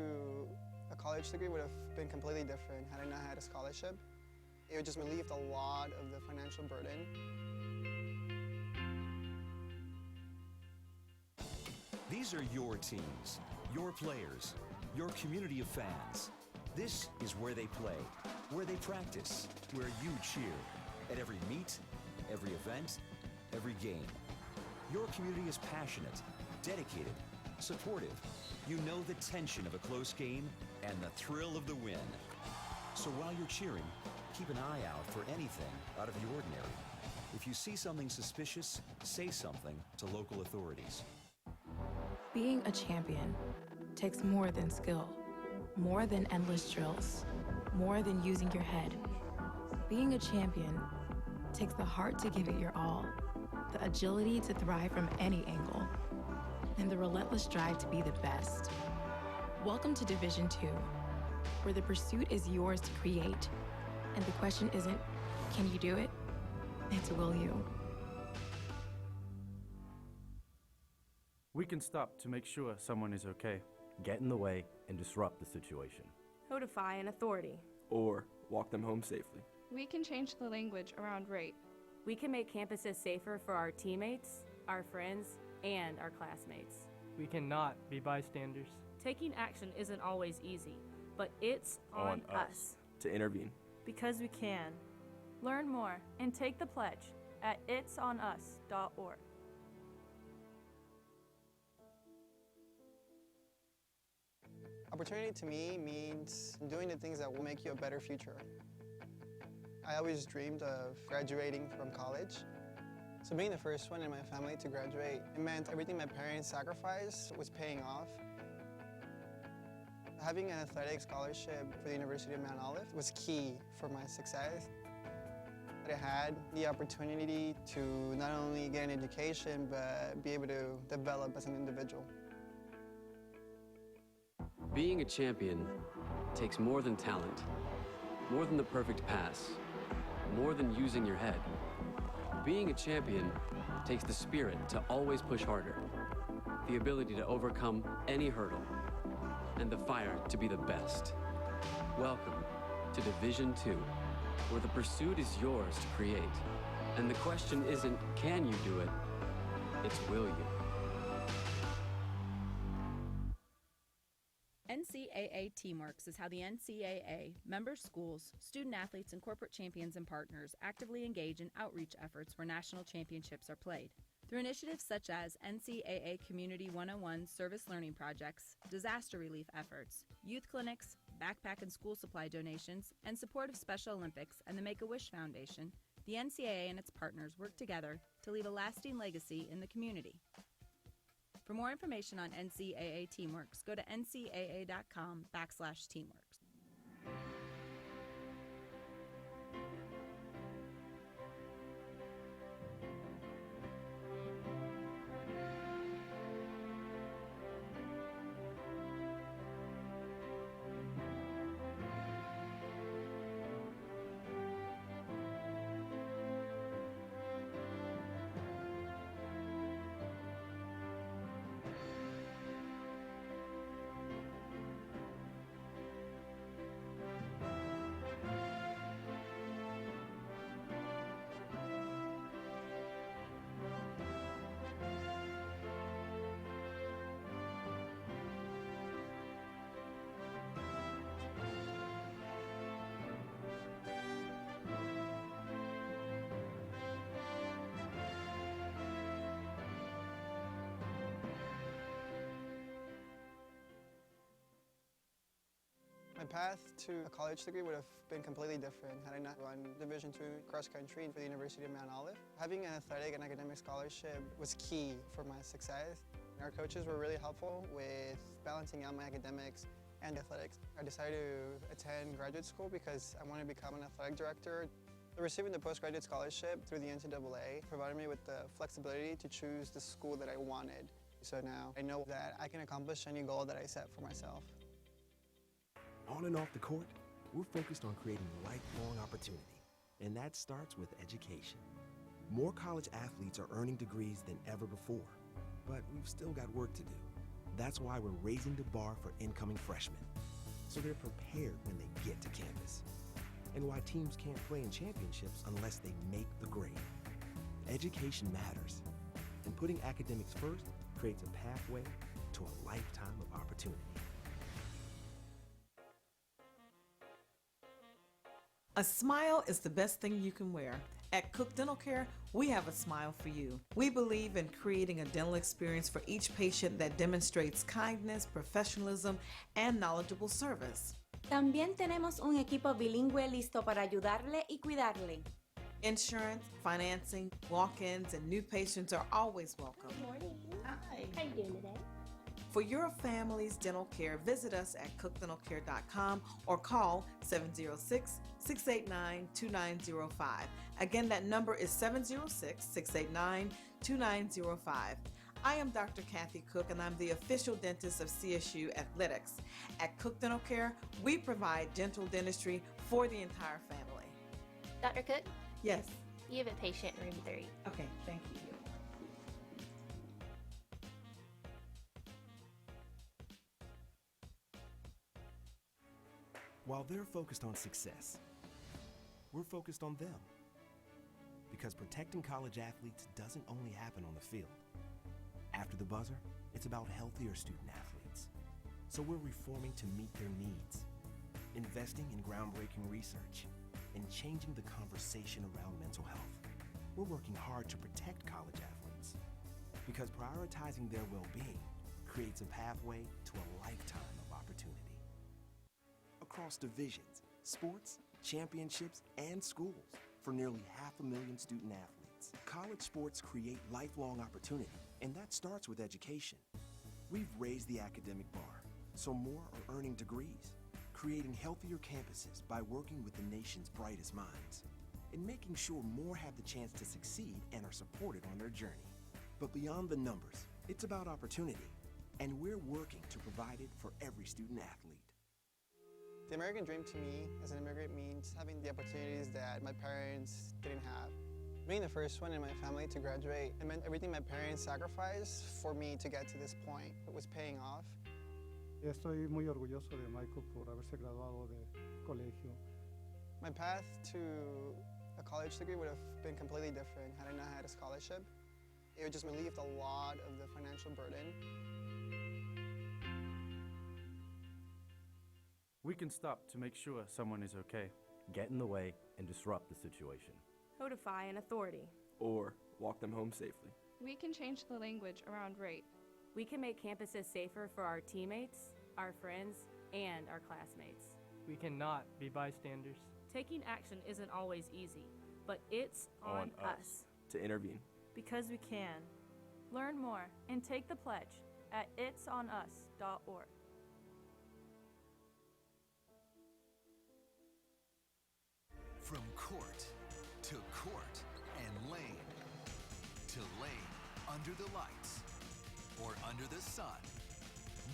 [SPEAKER 14] a college degree would have been completely different had I not had a scholarship. It would just relieved a lot of the financial burden.
[SPEAKER 16] These are your teams, your players, your community of fans. This is where they play, where they practice, where you cheer. At every meet, every event, every game. Your community is passionate, dedicated, supportive. You know the tension of a close game and the thrill of the win. So while you're cheering, keep an eye out for anything out of the ordinary. If you see something suspicious, say something to local authorities.
[SPEAKER 17] Being a champion takes more than skill, more than endless drills, more than using your head. Being a champion takes the heart to give it your all, the agility to thrive from any angle, and the relentless drive to be the best. Welcome to Division II, where the pursuit is yours to create, and the question isn't, can you do it? It's will you?
[SPEAKER 18] We can stop to make sure someone is okay. Get in the way and disrupt the situation.
[SPEAKER 10] Codify an authority.
[SPEAKER 11] Or walk them home safely.
[SPEAKER 19] We can change the language around rape.
[SPEAKER 10] We can make campuses safer for our teammates, our friends, and our classmates.
[SPEAKER 12] We cannot be bystanders.
[SPEAKER 10] Taking action isn't always easy, but it's on us
[SPEAKER 11] to intervene.
[SPEAKER 10] Because we can. Learn more and take the pledge at itsonus.org.
[SPEAKER 14] Opportunity to me means doing the things that will make you a better future. I always dreamed of graduating from college. So being the first one in my family to graduate, it meant everything my parents sacrificed was paying off. Having an athletic scholarship for the University of Mount Olive was key for my success. I had the opportunity to not only get an education, but be able to develop as an individual.
[SPEAKER 20] Being a champion takes more than talent, more than the perfect pass, more than using your head. Being a champion takes the spirit to always push harder, the ability to overcome any hurdle, and the fire to be the best. Welcome to Division II, where the pursuit is yours to create. And the question isn't, can you do it? It's, will you?
[SPEAKER 21] NCAA Teamworks is how the NCAA, member schools, student athletes, and corporate champions and partners actively engage in outreach efforts where national championships are played. Through initiatives such as NCAA Community 101 service learning projects, disaster relief efforts, youth clinics, backpack and school supply donations, and support of Special Olympics and the Make-A-Wish Foundation, the NCAA and its partners work together to leave a lasting legacy in the community. For more information on NCAA Teamworks, go to ncaa.com/teamworks.
[SPEAKER 14] My path to a college degree would have been completely different had I not run Division II cross country for the University of Mount Olive. Having an athletic and academic scholarship was key for my success. Our coaches were really helpful with balancing out my academics and athletics. I decided to attend graduate school because I wanted to become an athletic director. Receiving the postgraduate scholarship through the NCAA provided me with the flexibility to choose the school that I wanted. So now I know that I can accomplish any goal that I set for myself.
[SPEAKER 1] On and off the court, we're focused on creating lifelong opportunity, and that starts with education. More college athletes are earning degrees than ever before, but we've still got work to do. That's why we're raising the bar for incoming freshmen, so they're prepared when they get to campus, and why teams can't play in championships unless they make the grade. Education matters, and putting academics first creates a pathway to a lifetime of opportunity.
[SPEAKER 5] A smile is the best thing you can wear. At Cook Dental Care, we have a smile for you. We believe in creating a dental experience for each patient that demonstrates kindness, professionalism, and knowledgeable service.
[SPEAKER 6] También tenemos un equipo bilingüe listo para ayudarle y cuidarle.
[SPEAKER 5] Insurance, financing, walk-ins, and new patients are always welcome.
[SPEAKER 7] Good morning.
[SPEAKER 5] Hi.
[SPEAKER 7] How you doing today?
[SPEAKER 5] For your family's dental care, visit us at cookdentalcare.com or call 706-689-2905. Again, that number is 706-689-2905. I am Dr. Kathy Cook, and I'm the official dentist of CSU Athletics. At Cook Dental Care, we provide dental dentistry for the entire family.
[SPEAKER 7] Dr. Cook?
[SPEAKER 19] Yes.
[SPEAKER 7] You have a patient in room 3.
[SPEAKER 19] Okay, thank you.
[SPEAKER 1] While they're focused on success, we're focused on them. Because protecting college athletes doesn't only happen on the field. After the buzzer, it's about healthier student athletes. So we're reforming to meet their needs, investing in groundbreaking research, and changing the conversation around mental health. We're working hard to protect college athletes. Because prioritizing their well-being creates a pathway to a lifetime of opportunity. Across divisions, sports, championships, and schools for nearly 500,000 student athletes. College sports create lifelong opportunity, and that starts with education. We've raised the academic bar, so more are earning degrees, creating healthier campuses by working with the nation's brightest minds, and making sure more have the chance to succeed and are supported on their journey. But beyond the numbers, it's about opportunity, and we're working to provide it for every student athlete.
[SPEAKER 14] The American dream to me as an immigrant means having the opportunities that my parents didn't have. Being the first one in my family to graduate, it meant everything my parents sacrificed for me to get to this point. It was paying off.
[SPEAKER 15] Estoy muy orgulloso de Michael por haberse graduado de colegio.
[SPEAKER 14] My path to a college degree would have been completely different had I not had a scholarship. It would just relieved a lot of the financial burden.
[SPEAKER 18] We can stop to make sure someone is okay, get in the way, and disrupt the situation.
[SPEAKER 10] Codify an authority.
[SPEAKER 11] Or walk them home safely.
[SPEAKER 19] We can change the language around rape.
[SPEAKER 10] We can make campuses safer for our teammates, our friends, and our classmates.
[SPEAKER 12] We cannot be bystanders.
[SPEAKER 10] Taking action isn't always easy, but it's on us
[SPEAKER 11] to intervene.
[SPEAKER 10] because we can. Learn more and take the pledge at itsonus.org.
[SPEAKER 2] From court to court and lane to lane, under the lights or under the sun,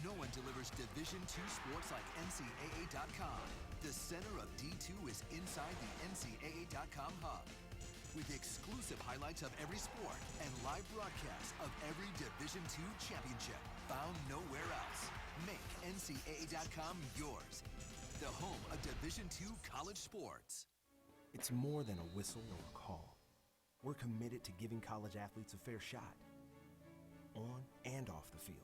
[SPEAKER 2] no one delivers Division II sports like NCAA.com. The center of D2 is inside the NCAA.com hub, with exclusive highlights of every sport and live broadcasts of every Division II championship found nowhere else. Make NCAA.com yours, the home of Division II college sports.
[SPEAKER 1] It's more than a whistle or a call. We're committed to giving college athletes a fair shot, on and off the field.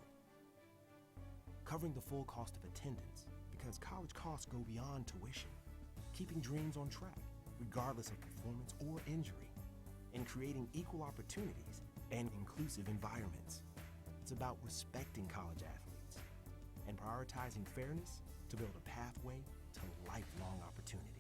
[SPEAKER 1] Covering the full cost of attendance, because college costs go beyond tuition. Keeping dreams on track, regardless of performance or injury. And creating equal opportunities and inclusive environments. It's about respecting college athletes and prioritizing fairness to build a pathway to lifelong opportunity.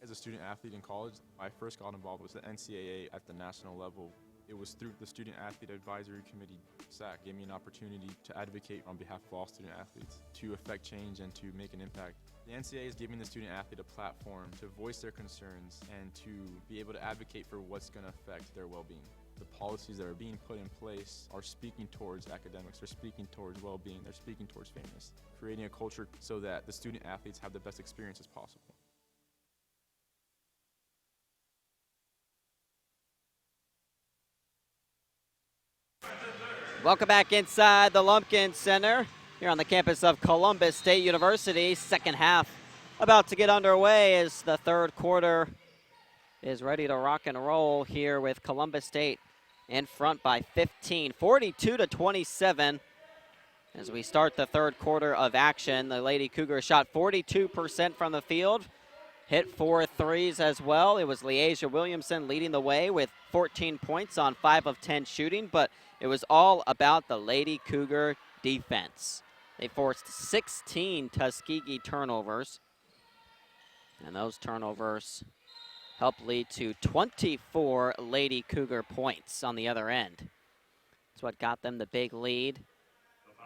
[SPEAKER 8] As a student athlete in college, I first got involved with the NCAA at the national level. It was through the Student Athlete Advisory Committee, SAC, gave me an opportunity to advocate on behalf of all student athletes, to affect change and to make an impact. The NCAA is giving the student athlete a platform to voice their concerns and to be able to advocate for what's going to affect their well-being. The policies that are being put in place are speaking towards academics, they're speaking towards well-being, they're speaking towards fairness, creating a culture so that the student athletes have the best experience as possible.
[SPEAKER 22] Welcome back inside the Lumpkin Center here on the campus of Columbus State University. Second half about to get underway as the third quarter is ready to rock and roll here with Columbus State in front by 15, 42-27. As we start the third quarter of action, the Lady Cougars shot 42% from the field, hit 4 threes as well. It was Leasia Williamson leading the way with 14 points on 5 of 10 shooting, but it was all about the Lady Cougar defense. They forced 16 Tuskegee turnovers, and those turnovers helped lead to 24 Lady Cougar points on the other end. That's what got them the big lead.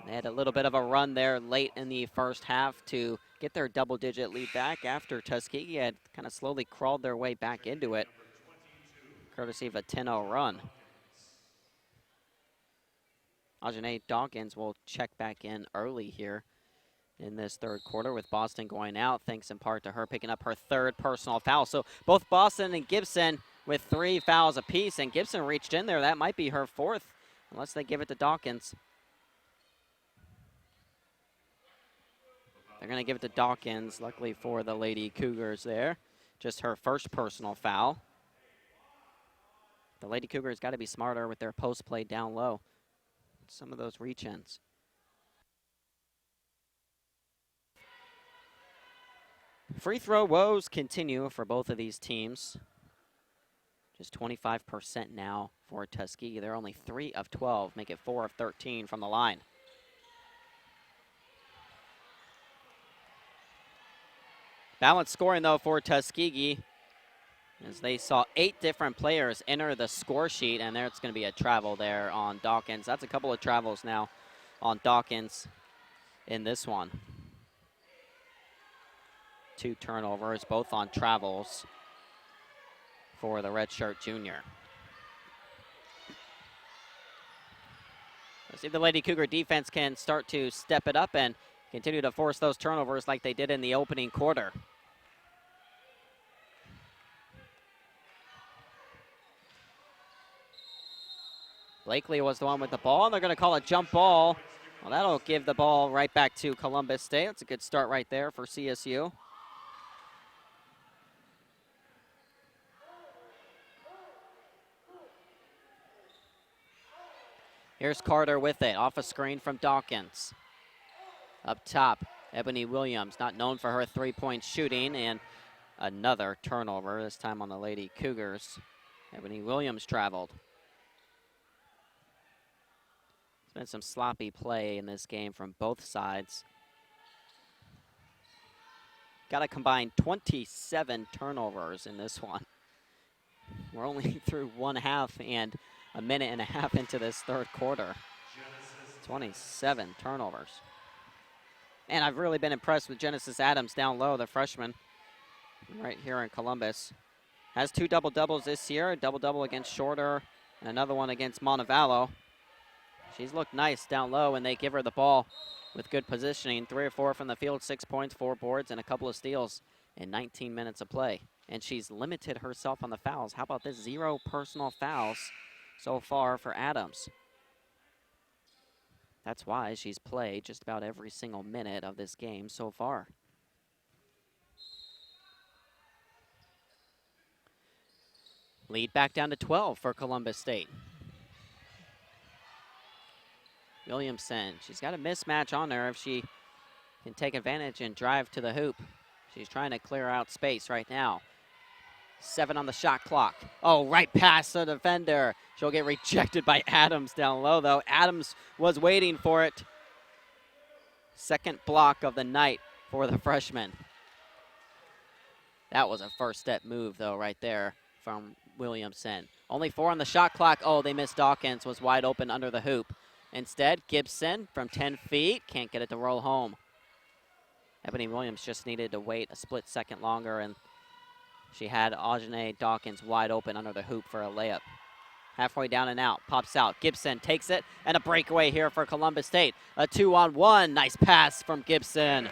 [SPEAKER 22] They had a little bit of a run there late in the first half to get their double-digit lead back after Tuskegee had kind of slowly crawled their way back into it, courtesy of a 10-0 run. Ajane Dawkins will check back in early here in this third quarter with Boston going out, thanks in part to her picking up her third personal foul. So both Boston and Gibson with 3 fouls apiece, and Gibson reached in there. That might be her fourth, unless they give it to Dawkins. They're going to give it to Dawkins, luckily for the Lady Cougars there. Just her first personal foul. The Lady Cougars got to be smarter with their post play down low. Some of those reach-ins. Free throw woes continue for both of these teams. Just 25% now for Tuskegee. They're only 3 of 12, make it 4 of 13 from the line. Balanced scoring, though, for Tuskegee, as they saw 8 different players enter the score sheet, and there's going to be a travel there on Dawkins. That's a couple of travels now on Dawkins in this one. 2 turnovers, both on travels for the redshirt junior. Let's see if the Lady Cougar defense can start to step it up and continue to force those turnovers like they did in the opening quarter. Blakely was the one with the ball, and they're going to call a jump ball. Well, that'll give the ball right back to Columbus State. That's a good start right there for CSU. Here's Carter with it, off a screen from Dawkins. Up top, Ebony Williams, not known for her three-point shooting, and another turnover, this time on the Lady Cougars. Ebony Williams traveled. There's been some sloppy play in this game from both sides. Got a combined 27 turnovers in this one. We're only through one half and a minute and a half into this third quarter. 27 turnovers. And I've really been impressed with Genesis Adams down low, the freshman, right here in Columbus. Has 2 double-doubles this year, a double-double against Shorter and another one against Montevallo. She's looked nice down low when they give her the ball with good positioning. 3 or 4 from the field, 6 points, 4 boards, and a couple of steals in 19 minutes of play. And she's limited herself on the fouls. How about this? 0 personal fouls so far for Adams. That's why she's played just about every single minute of this game so far. Lead back down to 12 for Columbus State. Williamson, she's got a mismatch on her if she can take advantage and drive to the hoop. She's trying to clear out space right now. 7 on the shot clock. Oh, right past the defender. She'll get rejected by Adams down low, though. Adams was waiting for it. Second block of the night for the freshman. That was a first step move, though, right there from Williamson. Only 4 on the shot clock. Oh, they missed Dawkins, was wide open under the hoop. Instead, Gibson from 10 feet, can't get it to roll home. Ebony Williams just needed to wait a split second longer, and she had Aujane Dawkins wide open under the hoop for a layup. Halfway down and out, pops out. Gibson takes it, and a breakaway here for Columbus State. A 2-on-1, nice pass from Gibson.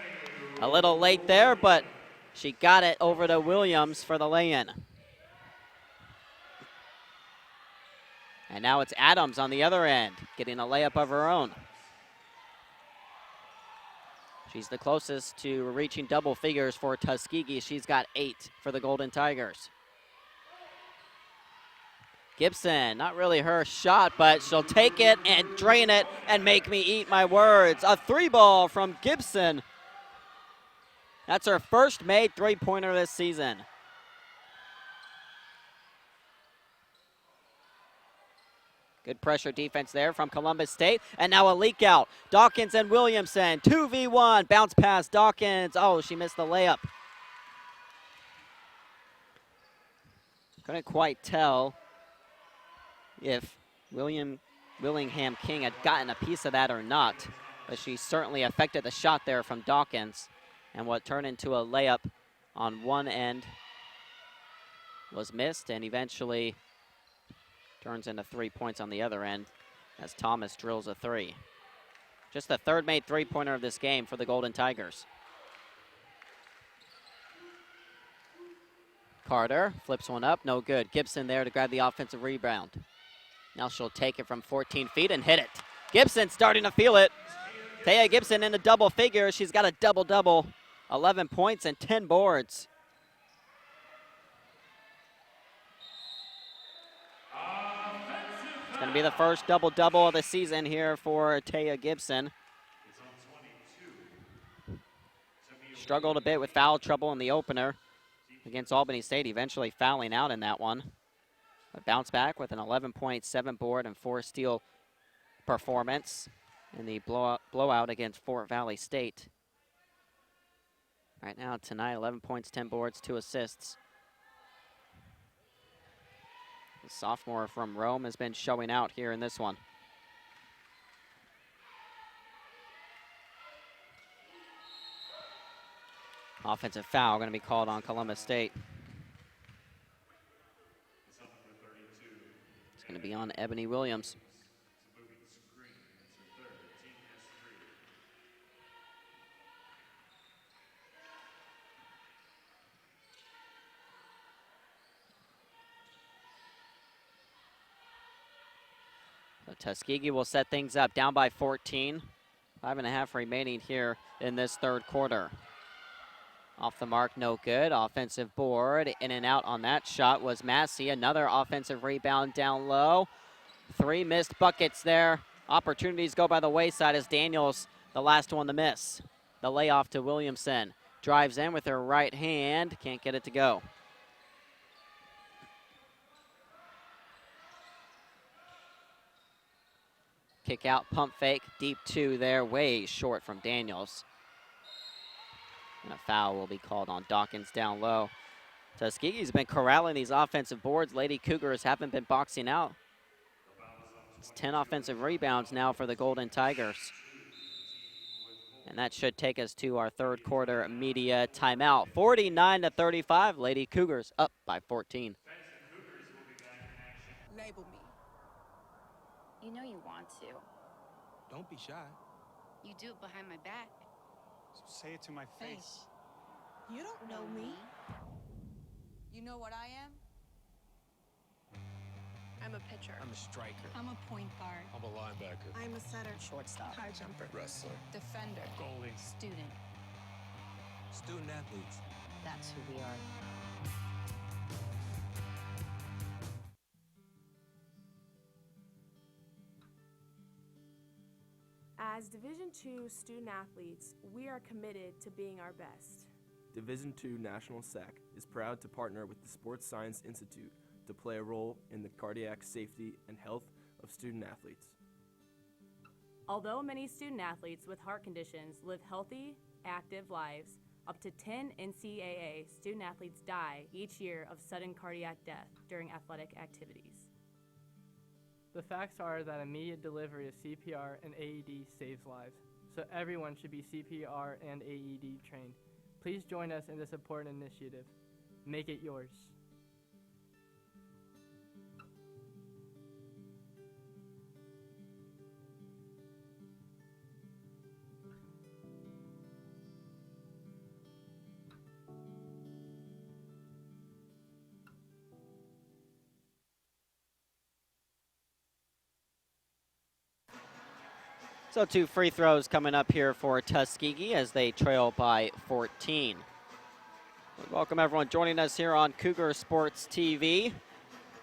[SPEAKER 22] A little late there, but she got it over to Williams for the lay-in. And now it's Adams on the other end, getting a layup of her own. She's the closest to reaching double figures for Tuskegee. She's got 8 for the Golden Tigers. Gibson, not really her shot, but she'll take it and drain it and make me eat my words. A 3-ball from Gibson. That's her first made 3-pointer this season. Good pressure defense there from Columbus State. And now a leak out. Dawkins and Williamson. 2v1. Bounce pass. Dawkins. Oh, she missed the layup. Couldn't quite tell if Willingham King had gotten a piece of that or not. But she certainly affected the shot there from Dawkins. And what turned into a layup on one end was missed, and eventually turns into 3 points on the other end as Thomas drills a 3. Just the third made 3-pointer of this game for the Golden Tigers. Carter flips one up, no good. Gibson there to grab the offensive rebound. Now she'll take it from 14 feet and hit it. Gibson starting to feel it. Taya Gibson in the double figures. She's got a double-double, 11 points and 10 boards. It's going to be the first double-double of the season here for Taya Gibson. Struggled a bit with foul trouble in the opener against Albany State, eventually fouling out in that one. But bounce back with an 11-point, 7-board, and 4-steal performance in the blowout against Fort Valley State. Right now, tonight, 11 points, 10 boards, 2 assists. The sophomore from Rome has been showing out here in this one. Offensive foul going to be called on Columbus State. It's going to be on Ebony Williams. So Tuskegee will set things up, down by 14. 5.5 remaining here in this third quarter. Off the mark, no good. Offensive board, in and out on that shot was Massey. Another offensive rebound down low. 3 missed buckets there. Opportunities go by the wayside as Daniels, the last one to miss. The layoff to Williamson. Drives in with her right hand, can't get it to go. Kick out, pump fake, deep 2 there, way short from Daniels. And a foul will be called on Dawkins down low. Tuskegee's been corralling these offensive boards. Lady Cougars haven't been boxing out. It's 10 offensive rebounds now for the Golden Tigers. And that should take us to our third quarter media timeout. 49-35, Lady Cougars up by 14.
[SPEAKER 3] Label me.
[SPEAKER 4] You know you want to.
[SPEAKER 3] Don't be shy.
[SPEAKER 4] You do it behind my back.
[SPEAKER 3] So say it to my face. You don't know me. You know what I am?
[SPEAKER 4] I'm a pitcher.
[SPEAKER 3] I'm a striker.
[SPEAKER 4] I'm a point guard.
[SPEAKER 3] I'm a linebacker.
[SPEAKER 4] I'm a setter.
[SPEAKER 3] Shortstop.
[SPEAKER 4] High jumper.
[SPEAKER 3] Wrestler.
[SPEAKER 4] Defender.
[SPEAKER 3] Goalie.
[SPEAKER 4] Student.
[SPEAKER 3] Student athletes.
[SPEAKER 4] That's who we are.
[SPEAKER 23] As Division II student athletes, we are committed to being our best.
[SPEAKER 11] Division II National SAC is proud to partner with the Sports Science Institute to play a role in the cardiac safety and health of student athletes.
[SPEAKER 10] Although many student athletes with heart conditions live healthy, active lives, up to 10 NCAA student athletes die each year of sudden cardiac death during athletic activities.
[SPEAKER 12] The facts are that immediate delivery of CPR and AED saves lives, so everyone should be CPR and AED trained. Please join us in this important initiative. Make it yours.
[SPEAKER 22] So 2 free throws coming up here for Tuskegee as they trail by 14. Welcome everyone joining us here on Cougar Sports TV.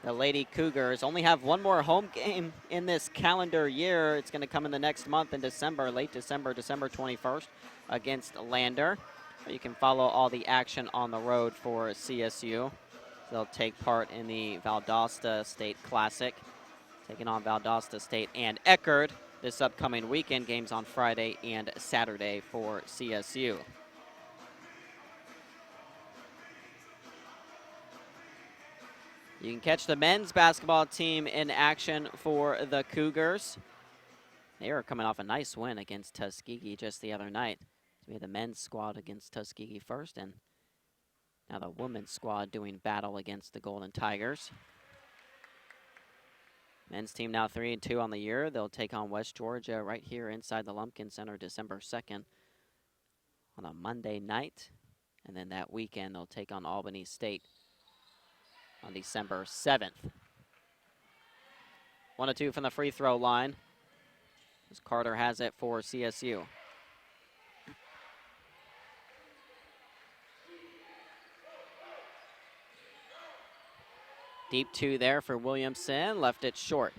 [SPEAKER 22] The Lady Cougars only have one more home game in this calendar year. It's going to come in the next month in December, late December, December 21st against Lander. You can follow all the action on the road for CSU. They'll take part in the Valdosta State Classic, taking on Valdosta State and Eckerd this upcoming weekend. Games on Friday and Saturday for CSU. You can catch the men's basketball team in action for the Cougars. They are coming off a nice win against Tuskegee just the other night. So we had the men's squad against Tuskegee first, and now the women's squad doing battle against the Golden Tigers. Men's team now 3-2 on the year. They'll take on West Georgia right here inside the Lumpkin Center December 2nd on a Monday night. And then that weekend they'll take on Albany State on December 7th. 1 of 2 from the free throw line, as Carter has it for CSU. Deep 2 there for Williamson, left it short.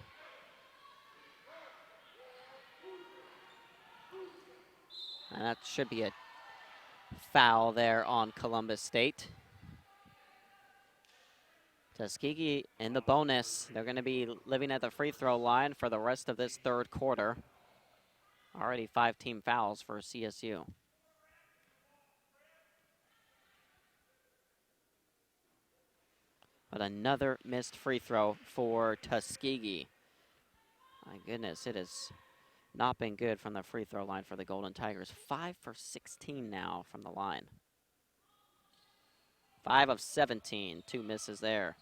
[SPEAKER 22] And that should be a foul there on Columbus State. Tuskegee in the bonus. They're going to be living at the free throw line for the rest of this third quarter. Already 5 team fouls for CSU. But another missed free throw for Tuskegee. My goodness, it has not been good from the free throw line for the Golden Tigers. 5 for 16 now from the line. 5 of 17, 2 misses there.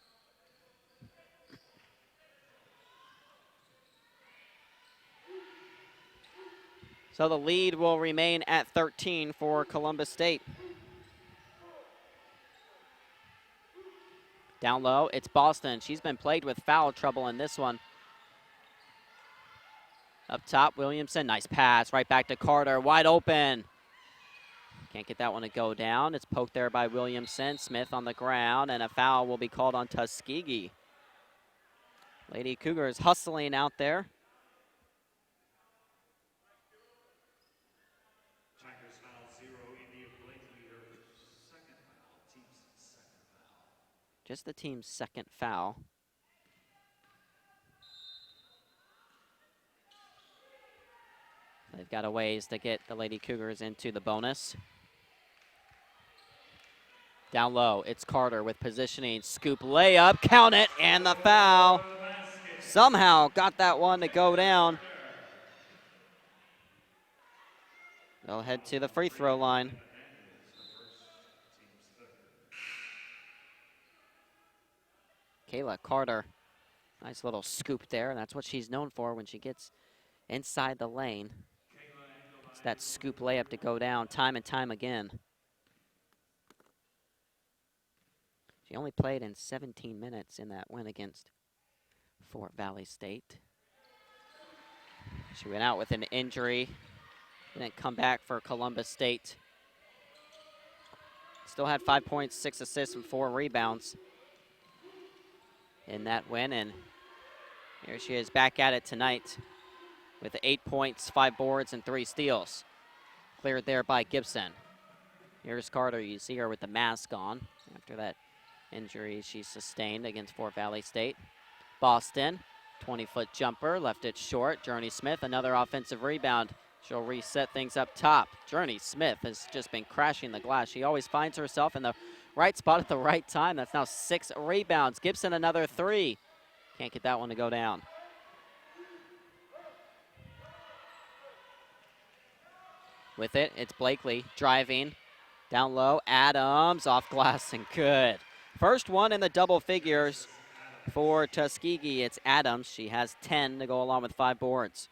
[SPEAKER 22] So the lead will remain at 13 for Columbus State. Down low, it's Boston. She's been plagued with foul trouble in this one. Up top, Williamson, nice pass, right back to Carter, wide open. Can't get that one to go down. It's poked there by Williamson. Smith on the ground, and a foul will be called on Tuskegee. Lady Cougars hustling out there. Just the team's second foul. They've got a ways to get the Lady Cougars into the bonus. Down low, it's Carter with positioning. Scoop layup, count it, and the foul. Somehow got that one to go down. They'll head to the free throw line. Kayla Carter, nice little scoop there, and that's what she's known for when she gets inside the lane. It's that scoop layup to go down time and time again. She only played in 17 minutes in that win against Fort Valley State. She went out with an injury, didn't come back for Columbus State. Still had 5 points, 6 assists, and 4 rebounds in that win, and here she is back at it tonight with 8 points, 5 boards, and 3 steals. Cleared there by Gibson. Here's Carter. You see her with the mask on after that injury she sustained against Fort Valley State. Boston, 20-foot jumper, left it short. Journey Smith, another offensive rebound. She'll reset things up top. Journey Smith has just been crashing the glass. She always finds herself in the right spot at the right time. That's now 6 rebounds. Gibson, another 3. Can't get that one to go down. With it, it's Blakely driving. Down low, Adams off glass and good. First one in the double figures for Tuskegee. It's Adams. She has 10 to go along with 5 boards.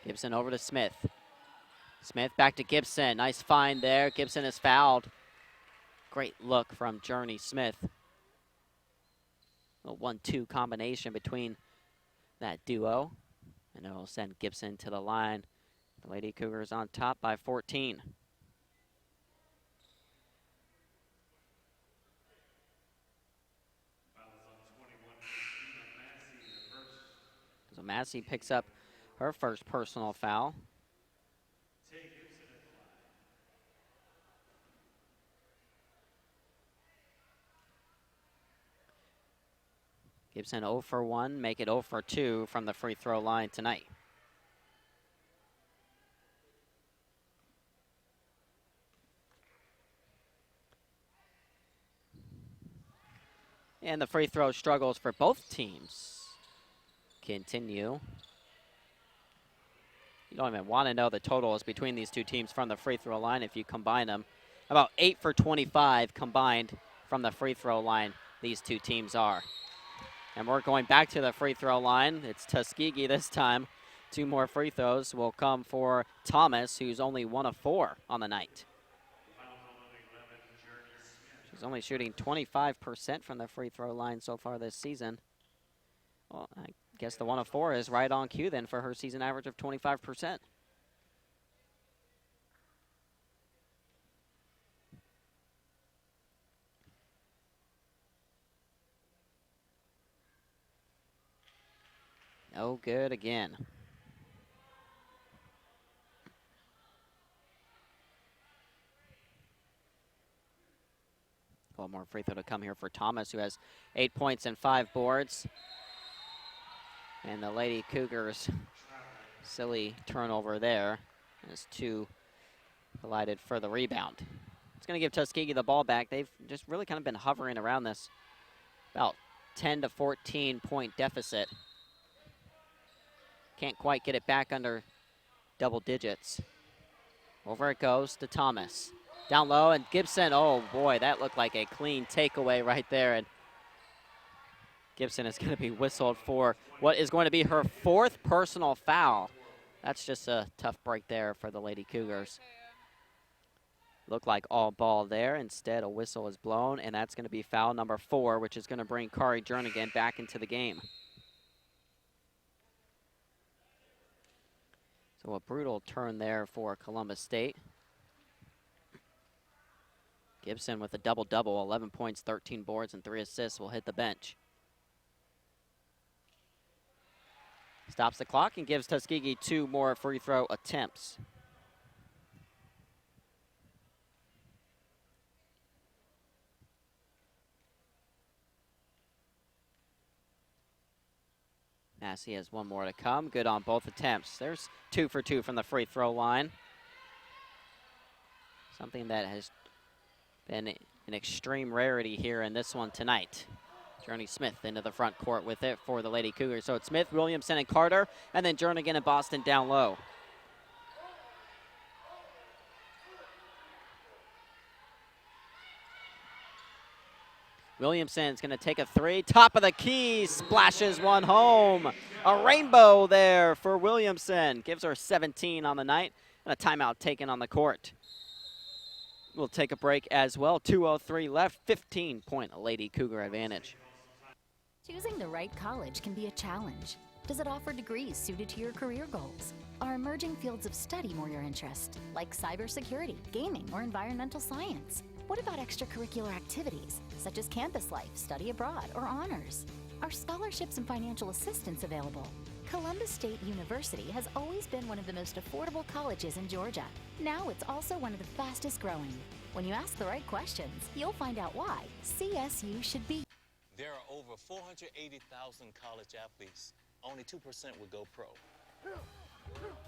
[SPEAKER 22] Gibson over to Smith. Smith back to Gibson. Nice find there. Gibson is fouled. Great look from Journey Smith. A 1-2 combination between that duo. And it'll send Gibson to the line. The Lady Cougars on top by 14. So Massey picks up her first personal foul. Gibson 0 for 1, make it 0 for 2 from the free throw line tonight. And the free throw struggles for both teams continue. You don't even want to know the totals between these two teams from the free throw line if you combine them. About 8 for 25 combined from the free throw line, these two teams are. And we're going back to the free throw line. It's Tuskegee this time. 2 more free throws will come for Thomas, who's only 1 of 4 on the night. She's only shooting 25% from the free throw line so far this season. Well, I guess the 1 of 4 is right on cue then for her season average of 25%. No good again. One more free throw to come here for Thomas, who has 8 points and 5 boards. And the Lady Cougars, silly turnover there. As 2 collided for the rebound. It's going to give Tuskegee the ball back. They've just really kind of been hovering around this about 10 to 14 point deficit. Can't quite get it back under double digits. Over it goes to Thomas. Down low, and Gibson, oh boy, that looked like a clean takeaway right there. And Gibson is going to be whistled for what is going to be her 4th personal foul. That's just a tough break there for the Lady Cougars. Looked like all ball there. Instead, a whistle is blown, and that's going to be foul number 4, which is going to bring Kari Jernigan back into the game. So a brutal turn there for Columbus State. Gibson with a double-double, 11 points, 13 boards, and 3 assists will hit the bench. Stops the clock and gives Tuskegee 2 more free throw attempts. Massey has one more to come. Good on both attempts. There's 2 for 2 from the free throw line. Something that has been an extreme rarity here in this one tonight. Journey Smith into the front court with it for the Lady Cougars. So it's Smith, Williamson, and Carter, and then Jernigan and Boston down low. Williamson's going to take a 3. Top of the key, splashes one home. A rainbow there for Williamson. Gives her 17 on the night, and a timeout taken on the court. We'll take a break as well. 2:03 left, 15-point Lady Cougar advantage.
[SPEAKER 9] Choosing the right college can be a challenge. Does it offer degrees suited to your career goals? Are emerging fields of study more your interest, like cybersecurity, gaming, or environmental science? What about extracurricular activities, such as campus life, study abroad, or honors? Are scholarships and financial assistance available? Columbus State University has always been one of the most affordable colleges in Georgia. Now it's also one of the fastest growing. When you ask the right questions, you'll find out why CSU should be.
[SPEAKER 13] There are over 480,000 college athletes. Only 2% would go pro.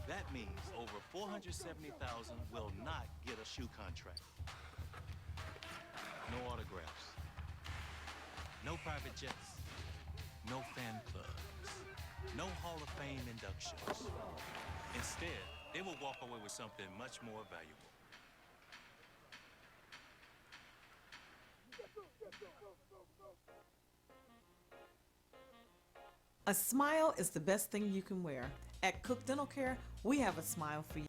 [SPEAKER 13] That means over 470,000 will not get a shoe contract. No autographs. No private jets. No fan clubs. No Hall of Fame inductions. Instead, they will walk away with something much more valuable.
[SPEAKER 5] A smile is the best thing you can wear. At Cook Dental Care, we have a smile for you.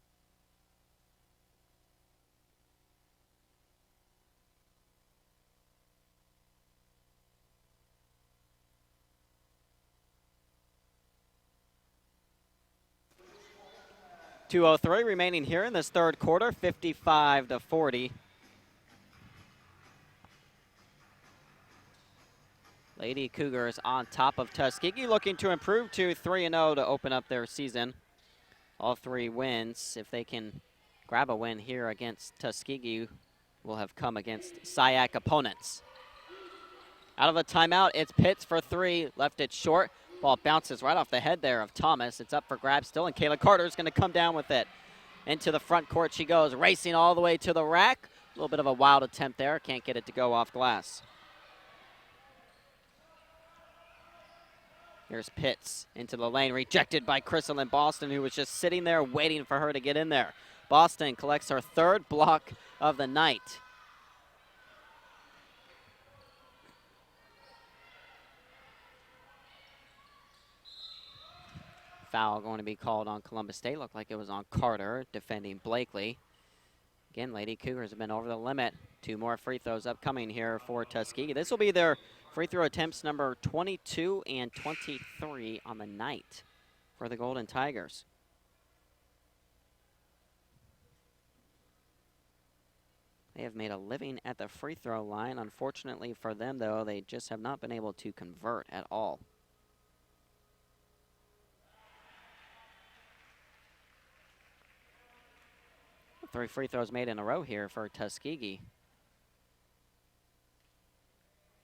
[SPEAKER 22] .203 remaining here in this third quarter, 55-40. Lady Cougars on top of Tuskegee, looking to improve to 3-0 to open up their season. All 3 wins, if they can grab a win here against Tuskegee, will have come against SIAC opponents. Out of a timeout, it's Pitts for 3, left it short. Ball bounces right off the head there of Thomas. It's up for grabs still, and Kayla Carter's going to come down with it. Into the front court she goes, racing all the way to the rack. A little bit of a wild attempt there. Can't get it to go off glass. Here's Pitts into the lane, rejected by Crystalyn Boston, who was just sitting there waiting for her to get in there. Boston collects her 3rd block of the night. Foul going to be called on Columbus State. Looked like it was on Carter defending Blakely. Again, Lady Cougars have been over the limit. 2 more free throws upcoming here for Tuskegee. This will be their free throw attempts number 22 and 23 on the night for the Golden Tigers. They have made a living at the free throw line. Unfortunately for them, though, they just have not been able to convert at all. 3 free throws made in a row here for Tuskegee.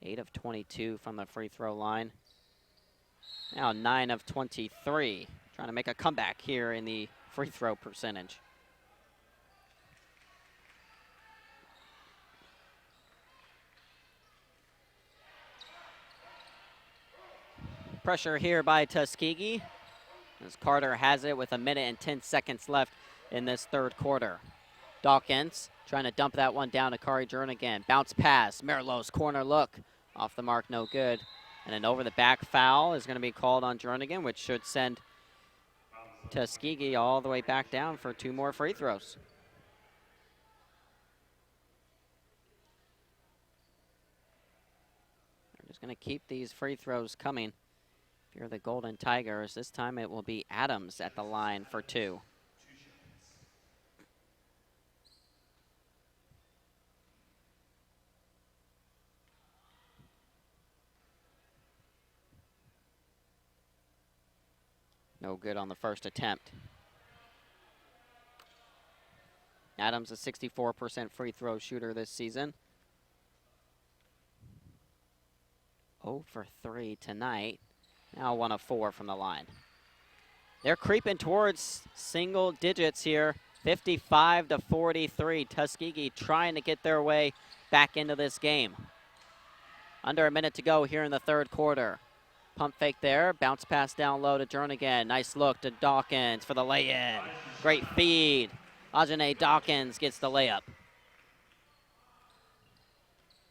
[SPEAKER 22] 8 of 22 from the free throw line. Now 9 of 23. Trying to make a comeback here in the free throw percentage. Pressure here by Tuskegee, as Carter has it with 1 minute and 10 seconds left in this third quarter. Dawkins trying to dump that one down to Kari Jernigan. Bounce pass, Merlot's corner look. Off the mark, no good. And an over-the-back foul is going to be called on Jernigan, which should send Tuskegee all the way back down for 2 more free throws. They're just going to keep these free throws coming. If you're the Golden Tigers, this time it will be Adams at the line for 2. No good on the first attempt. Adams, a 64% free throw shooter this season. 0 for 3 tonight. Now 1 of 4 from the line. They're creeping towards single digits here. 55-43. Tuskegee trying to get their way back into this game. Under a minute to go here in the third quarter. Pump fake there. Bounce pass down low to Jernigan. Nice look to Dawkins for the lay-in. Great feed. Ajane Dawkins gets the layup.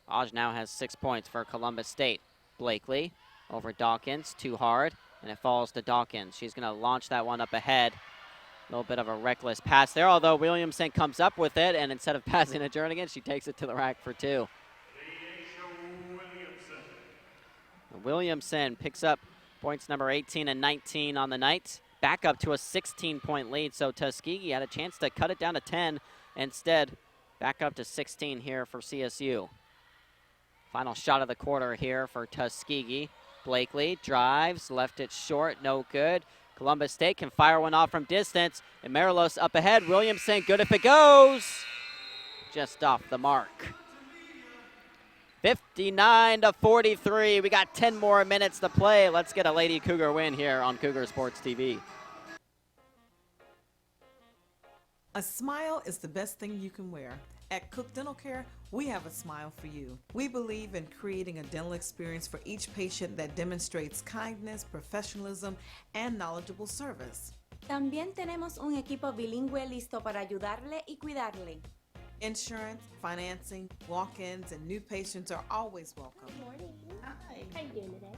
[SPEAKER 22] Aj now has 6 points for Columbus State. Blakely over Dawkins, too hard, and it falls to Dawkins. She's going to launch that one up ahead. A little bit of a reckless pass there, although Williamson comes up with it, and instead of passing to Jernigan, she takes it to the rack for 2. Williamson picks up points number 18 and 19 on the night. Back up to a 16-point lead, so Tuskegee had a chance to cut it down to 10. Instead, back up to 16 here for CSU. Final shot of the quarter here for Tuskegee. Blakely drives, left it short, no good. Columbus State can fire one off from distance, and Marilos up ahead. Williamson, good if it goes. Just off the mark. 59-43. We got 10 more minutes to play. Let's get a Lady Cougar win here on Cougar Sports TV.
[SPEAKER 5] A smile is the best thing you can wear. At Cook Dental Care, we have a smile for you. We believe in creating a dental experience for each patient that demonstrates kindness, professionalism, and knowledgeable service.
[SPEAKER 6] También tenemos un equipo bilingüe listo para ayudarle y cuidarle.
[SPEAKER 5] Insurance, financing, walk-ins, and new patients are always welcome.
[SPEAKER 7] Good morning.
[SPEAKER 5] Hi.
[SPEAKER 7] How you doing today?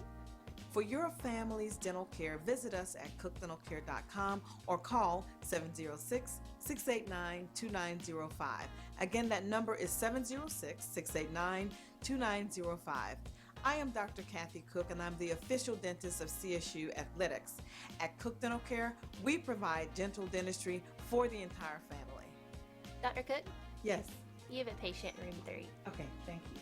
[SPEAKER 5] For your family's dental care, visit us at cookdentalcare.com or call 706-689-2905. Again, that number is 706-689-2905. I am Dr. Kathy Cook, and I'm the official dentist of CSU Athletics. At Cook Dental Care, we provide dental dentistry for the entire family.
[SPEAKER 7] Dr. Cook,
[SPEAKER 19] Yes.
[SPEAKER 7] you have a patient in room 3.
[SPEAKER 19] Okay, thank you.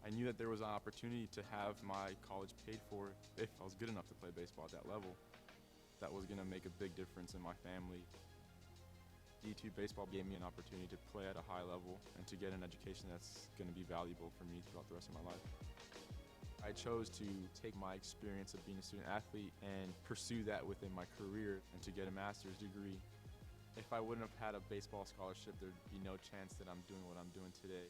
[SPEAKER 8] I knew that there was an opportunity to have my college paid for if I was good enough to play baseball at that level. That was going to make a big difference in my family. D2 baseball gave me an opportunity to play at a high level and to get an education that's going to be valuable for me throughout the rest of my life. I chose to take my experience of being a student athlete and pursue that within my career and to get a master's degree. If I wouldn't have had a baseball scholarship, there'd be no chance that I'm doing what I'm doing today.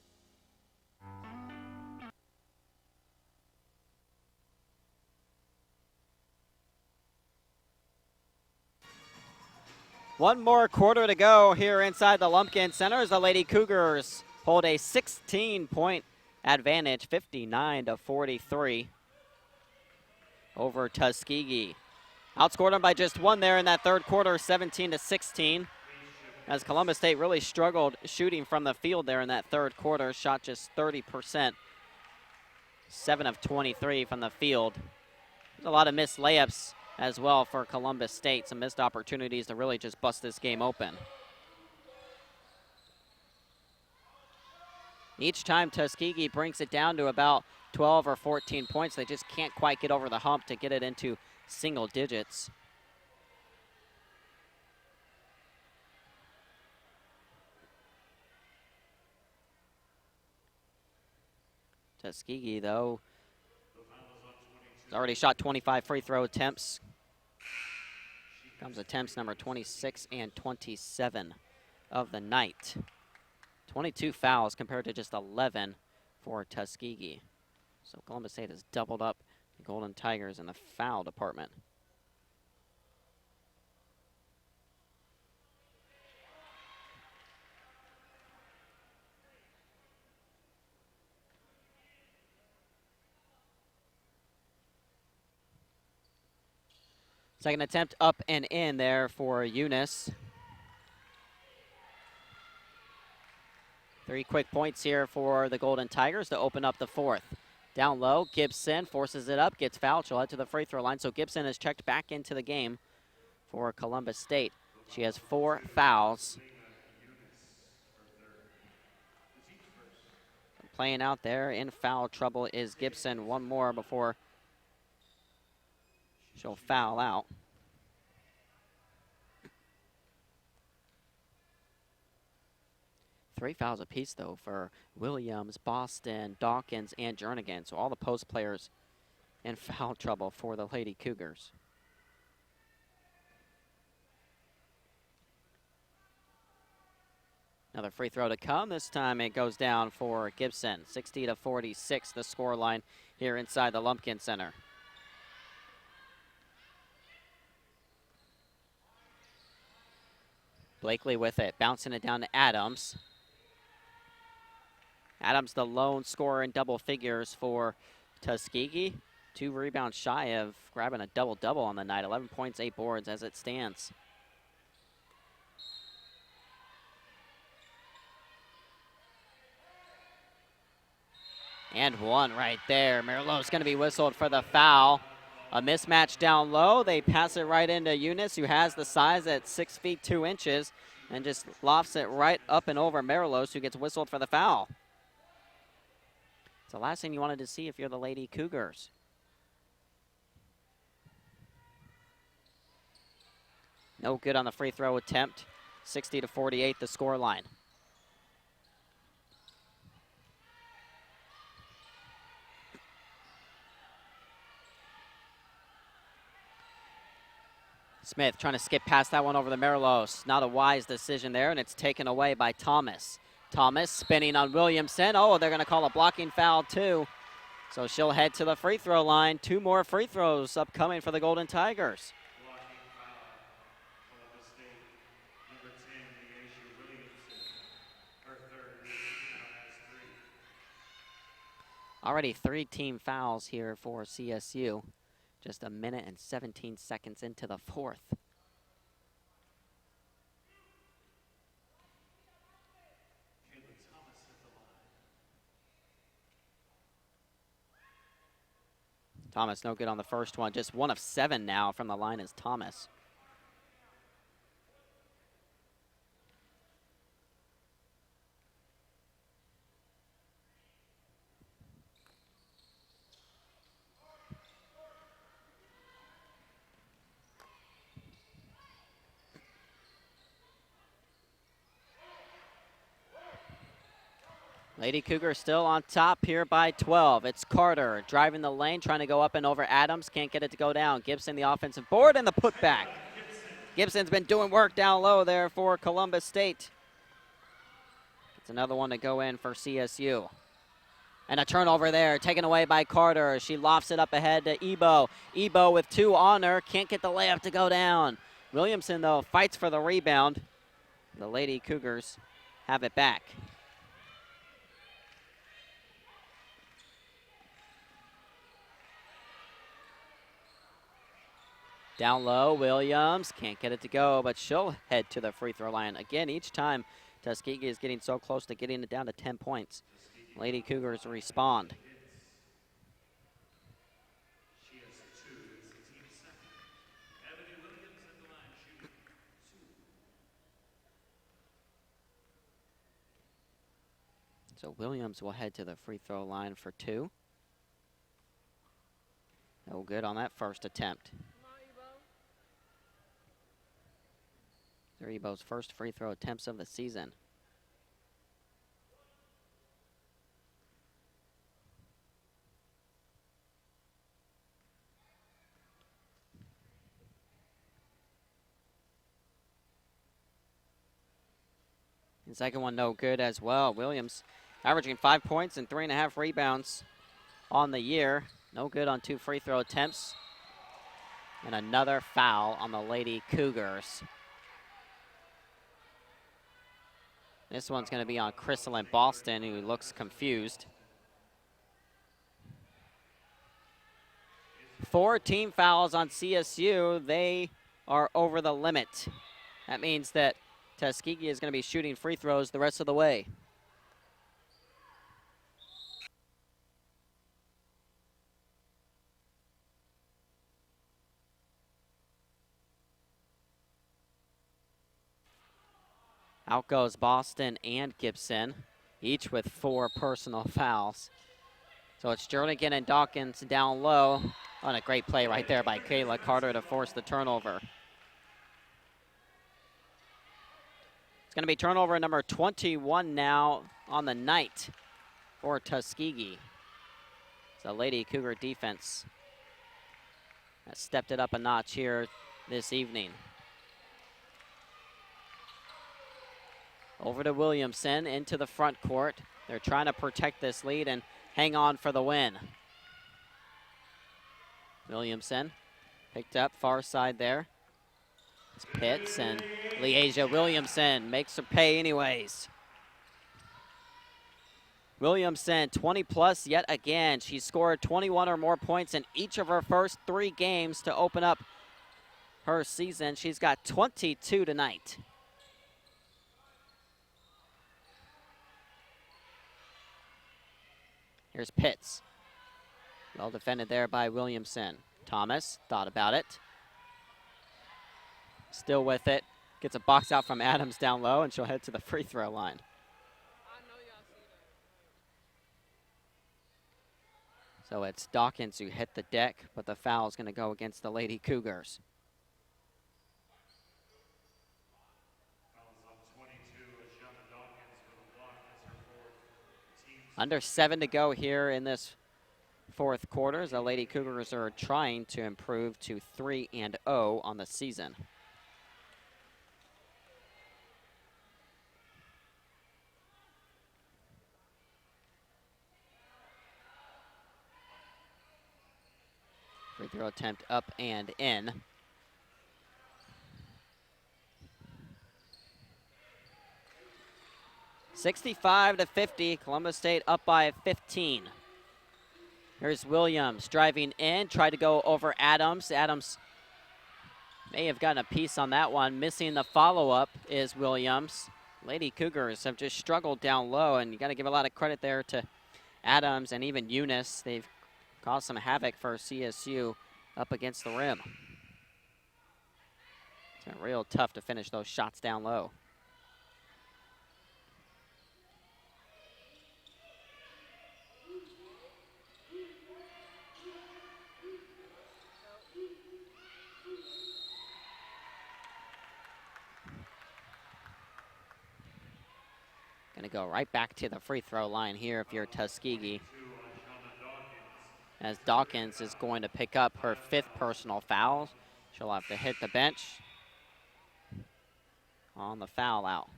[SPEAKER 22] One more quarter to go here inside the Lumpkin Center as the Lady Cougars hold a 16-point advantage, 59-43 over Tuskegee. Outscored them by just 1 there in that third quarter, 17-16. As Columbus State really struggled shooting from the field there in that third quarter, shot just 30%, 7 of 23 from the field. There's a lot of missed layups as well for Columbus State, some missed opportunities to really just bust this game open. Each time Tuskegee brings it down to about 12 or 14 points, they just can't quite get over the hump to get it into single digits. Tuskegee, though, has already shot 25 free throw attempts. Comes attempts number 26 and 27 of the night. 22 fouls compared to just 11 for Tuskegee. So Columbus State has doubled up the Golden Tigers in the foul department. Second attempt up and in there for Eunice. 3 quick points here for the Golden Tigers to open up the fourth. Down low, Gibson forces it up, gets fouled. She'll head to the free throw line. So Gibson is checked back into the game for Columbus State. She has 4 fouls. Playing out there in foul trouble is Gibson. One more before she'll foul out. 3 fouls apiece, though, for Williams, Boston, Dawkins, and Jernigan. So all the post players in foul trouble for the Lady Cougars. Another free throw to come. This time it goes down for Gibson. 60-46, the scoreline here inside the Lumpkin Center. Blakely with it, bouncing it down to Adams. Adams, the lone scorer in double figures for Tuskegee. 2 rebounds shy of grabbing a double-double on the night. 11 points, 8 boards as it stands. And one right there. Merlot's going to be whistled for the foul. A mismatch down low. They pass it right into Eunice, who has the size at 6 feet 2 inches, and just lofts it right up and over Merlos, who gets whistled for the foul. It's the last thing you wanted to see if you're the Lady Cougars. No good on the free throw attempt. 60-48, the score line. Smith trying to skip past that one over the Merlos. Not a wise decision there, and it's taken away by Thomas. Thomas spinning on Williamson. Oh, they're going to call a blocking foul too. So she'll head to the free throw line. 2 more free throws upcoming for the Golden Tigers. Already 3 team fouls here for CSU. Just a minute and 17 seconds into the 4th. Thomas no good on the first one. Just 1 of 7 now from the line is Thomas. Lady Cougars still on top here by 12. It's Carter driving the lane, trying to go up and over Adams. Can't get it to go down. Gibson the offensive board and the putback. Gibson's been doing work down low there for Columbus State. It's another one to go in for CSU. And a turnover there, taken away by Carter. She lofts it up ahead to Ebo. Ebo with 2 on her, can't get the layup to go down. Williamson, though, fights for the rebound. The Lady Cougars have it back. Down low, Williams can't get it to go, but she'll head to the free throw line. Again, each time Tuskegee is getting so close to getting it down to 10 points. Lady Cougars respond. So Williams will head to the free throw line for 2. No good on that first attempt. Ebo's first free throw attempts of the season. The second one no good as well. Williams averaging 5 points and 3.5 rebounds on the year. No good on 2 free throw attempts. And another foul on the Lady Cougars. This one's going to be on Crystalline Boston, who looks confused. 4 team fouls on CSU. They are over the limit. That means that Tuskegee is going to be shooting free throws the rest of the way. Out goes Boston and Gibson, each with 4 personal fouls. So it's Jernigan and Dawkins down low. On a great play right there by Kayla Carter to force the turnover. going to be turnover number 21 now on the night for Tuskegee. It's a Lady Cougar defense that stepped it up a notch here this evening. Over to Williamson into the front court. They're trying to protect this lead and hang on for the win. Williamson picked up far side there. It's Pitts, and Leasia Williamson makes her pay anyways. Williamson, 20 plus yet again. She scored 21 or more points in each of her first 3 games to open up her season. She's got 22 tonight. Here's Pitts. Well defended there by Williamson. Thomas thought about it. Still with it. Gets a box out from Adams down low, and she'll head to the free throw line. So it's Dawkins who hit the deck, but the foul is going to go against the Lady Cougars. Under 7 to go here in this fourth quarter as the Lady Cougars are trying to improve to 3-0 on the season. Free throw attempt up and in. (65-50), Columbus State up by 15. Here's Williams driving in, tried to go over Adams. Adams may have gotten a piece on that one. Missing the follow-up is Williams. Lady Cougars have just struggled down low, and you got to give a lot of credit there to Adams and even Eunice. They've caused some havoc for CSU up against the rim. It's been real tough to finish those shots down low. Going to go right back to the free throw line here if you're Tuskegee, as Dawkins is going to pick up her 5th personal foul. She'll have to hit the bench on the foul out.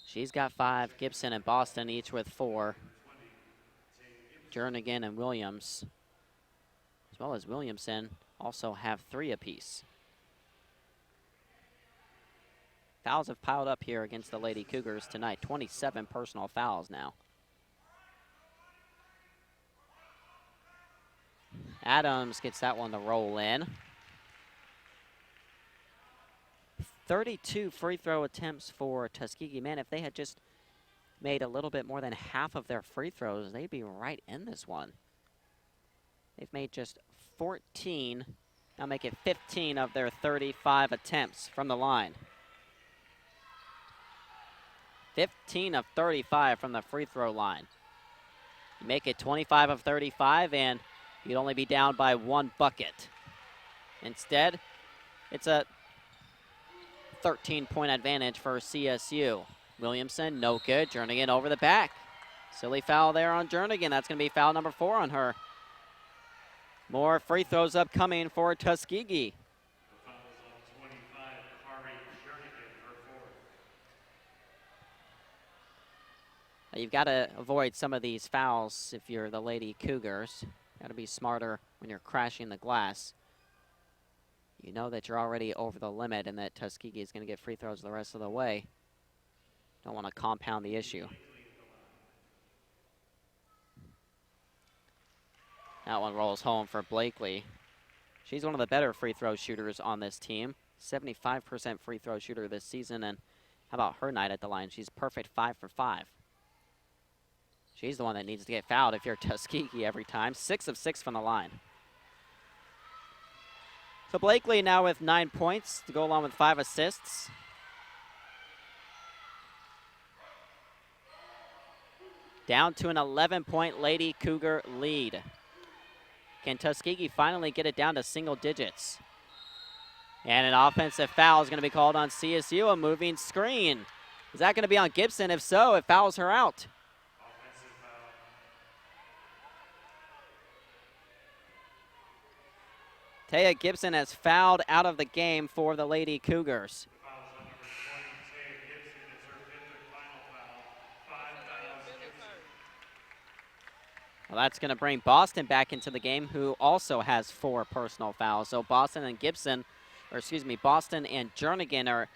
[SPEAKER 22] She's got 5. Gibson and Boston each with 4. Jernigan and Williams, as well as Williamson, also have 3 apiece. Fouls have piled up here against the Lady Cougars tonight. 27 personal fouls now. Adams gets that one to roll in. 32 free throw attempts for Tuskegee. Man, if they had just made a little bit more than half of their free throws, they'd be right in this one. They've made just 14. Now make it 15 of their 35 attempts from the line. 15 of 35 from the free throw line. You make it 25 of 35, and you'd only be down by 1 bucket. Instead, it's a 13-point advantage for CSU. Williamson, no good. Jernigan over the back. Silly foul there on Jernigan. That's going to be foul number 4 on her. More free throws upcoming for Tuskegee. You've got to avoid some of these fouls if you're the Lady Cougars. Got to be smarter when you're crashing the glass. You know that you're already over the limit and that Tuskegee is going to get free throws the rest of the way. Don't want to compound the issue. That one rolls home for Blakely. She's one of the better free throw shooters on this team. 75% free throw shooter this season, and how about her night at the line? She's perfect 5 for 5. She's the one that needs to get fouled if you're Tuskegee every time. 6 of 6 from the line. So Blakely now with 9 points to go along with 5 assists. Down to an 11-point Lady Cougar lead. Can Tuskegee finally get it down to single digits? And an offensive foul is going to be called on CSU, a moving screen. Is that going to be on Gibson? If so, it fouls her out. Taya Gibson has fouled out of the game for the Lady Cougars. Well, that's going to bring Boston back into the game, who also has 4 personal fouls. So Boston and Jernigan are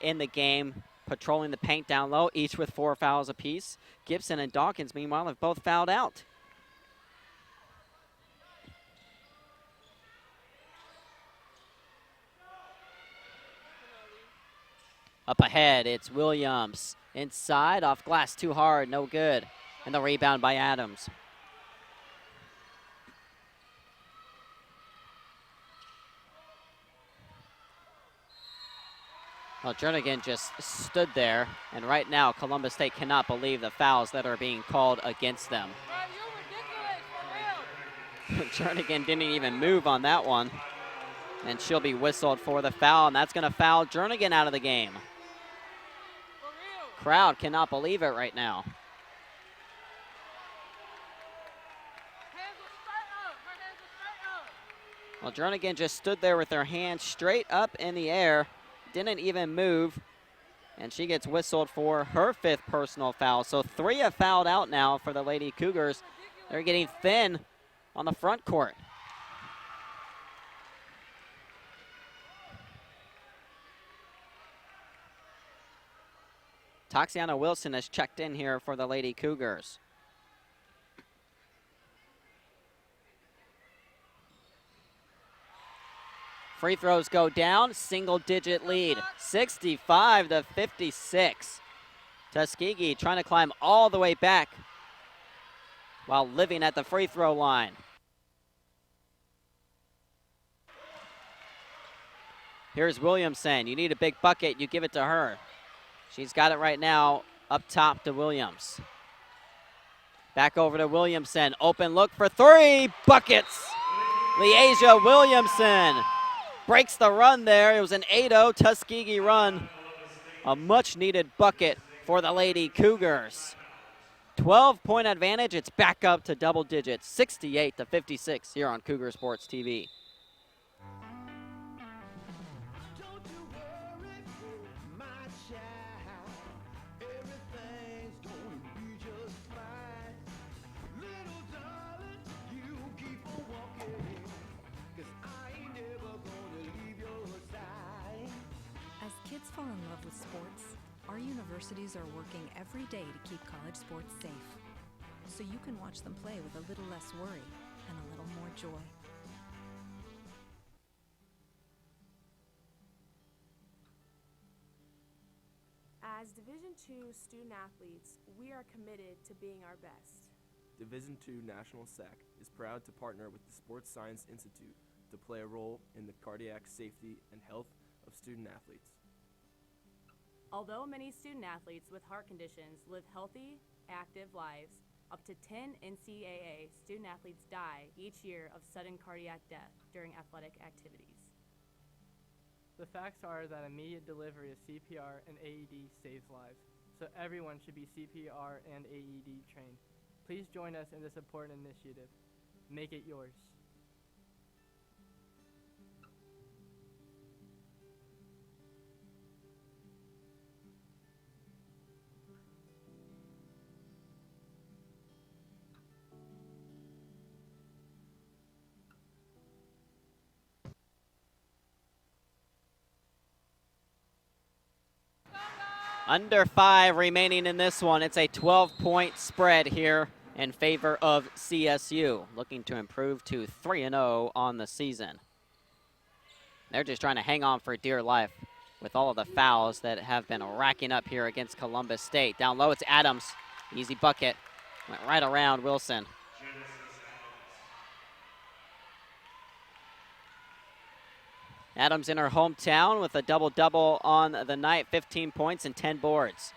[SPEAKER 22] in the game, patrolling the paint down low, each with 4 fouls apiece. Gibson and Dawkins, meanwhile, have both fouled out. Up ahead, it's Williams. Inside, off glass, too hard, no good. And the rebound by Adams. Well, Jernigan just stood there, and right now Columbus State cannot believe the fouls that are being called against them. Jernigan didn't even move on that one, and she'll be whistled for the foul, and that's going to foul Jernigan out of the game. Crowd cannot believe it right now. Well, Jernigan just stood there with her hands straight up in the air, didn't even move, and she gets whistled for her 5th personal foul. So 3 have fouled out now for the Lady Cougars. They're getting thin on the front court. Taxiana Wilson has checked in here for the Lady Cougars. Free throws go down, single-digit lead, 65-56. Tuskegee trying to climb all the way back while living at the free throw line. Here's Williamson. You need a big bucket, you give it to her. She's got it right now up top to Williams. Back over to Williamson. Open look for 3 buckets. Leasia Williamson breaks the run there. It was an 8-0 Tuskegee run. A much-needed bucket for the Lady Cougars. 12-point advantage. It's back up to double digits, 68-56 here on Cougar Sports TV.
[SPEAKER 16] Fall in love with sports, our universities are working every day to keep college sports safe, so you can watch them play with a little less worry and a little more joy.
[SPEAKER 23] As Division II student athletes, we are committed to being our best.
[SPEAKER 11] Division II National SAC is proud to partner with the Sports Science Institute to play a role in the cardiac safety and health of student athletes.
[SPEAKER 10] Although many student athletes with heart conditions live healthy, active lives, up to 10 NCAA student athletes die each year of sudden cardiac death during athletic activities.
[SPEAKER 12] The facts are that immediate delivery of CPR and AED saves lives, so everyone should be CPR and AED trained. Please join us in this important initiative. Make it yours.
[SPEAKER 22] Under 5 remaining in this one. It's a 12-point spread here in favor of CSU, looking to improve to 3-0 on the season. They're just trying to hang on for dear life with all of the fouls that have been racking up here against Columbus State. Down low, it's Adams. Easy bucket. Went right around Wilson. Adams in her hometown with a double-double on the night, 15 points and 10 boards.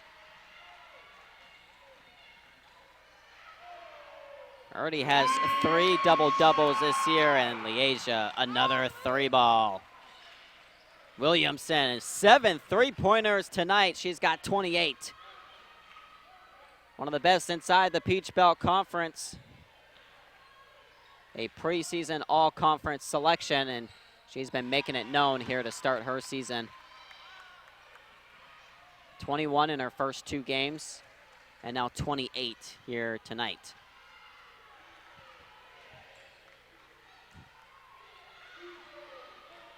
[SPEAKER 22] Already has 3 double-doubles this year, and Leasia another 3 ball. Williamson, 7 3-pointers tonight. She's got 28. One of the best inside the Peach Belt Conference. A preseason all-conference selection, and she's been making it known here to start her season. 21 in her first 2 games, and now 28 here tonight.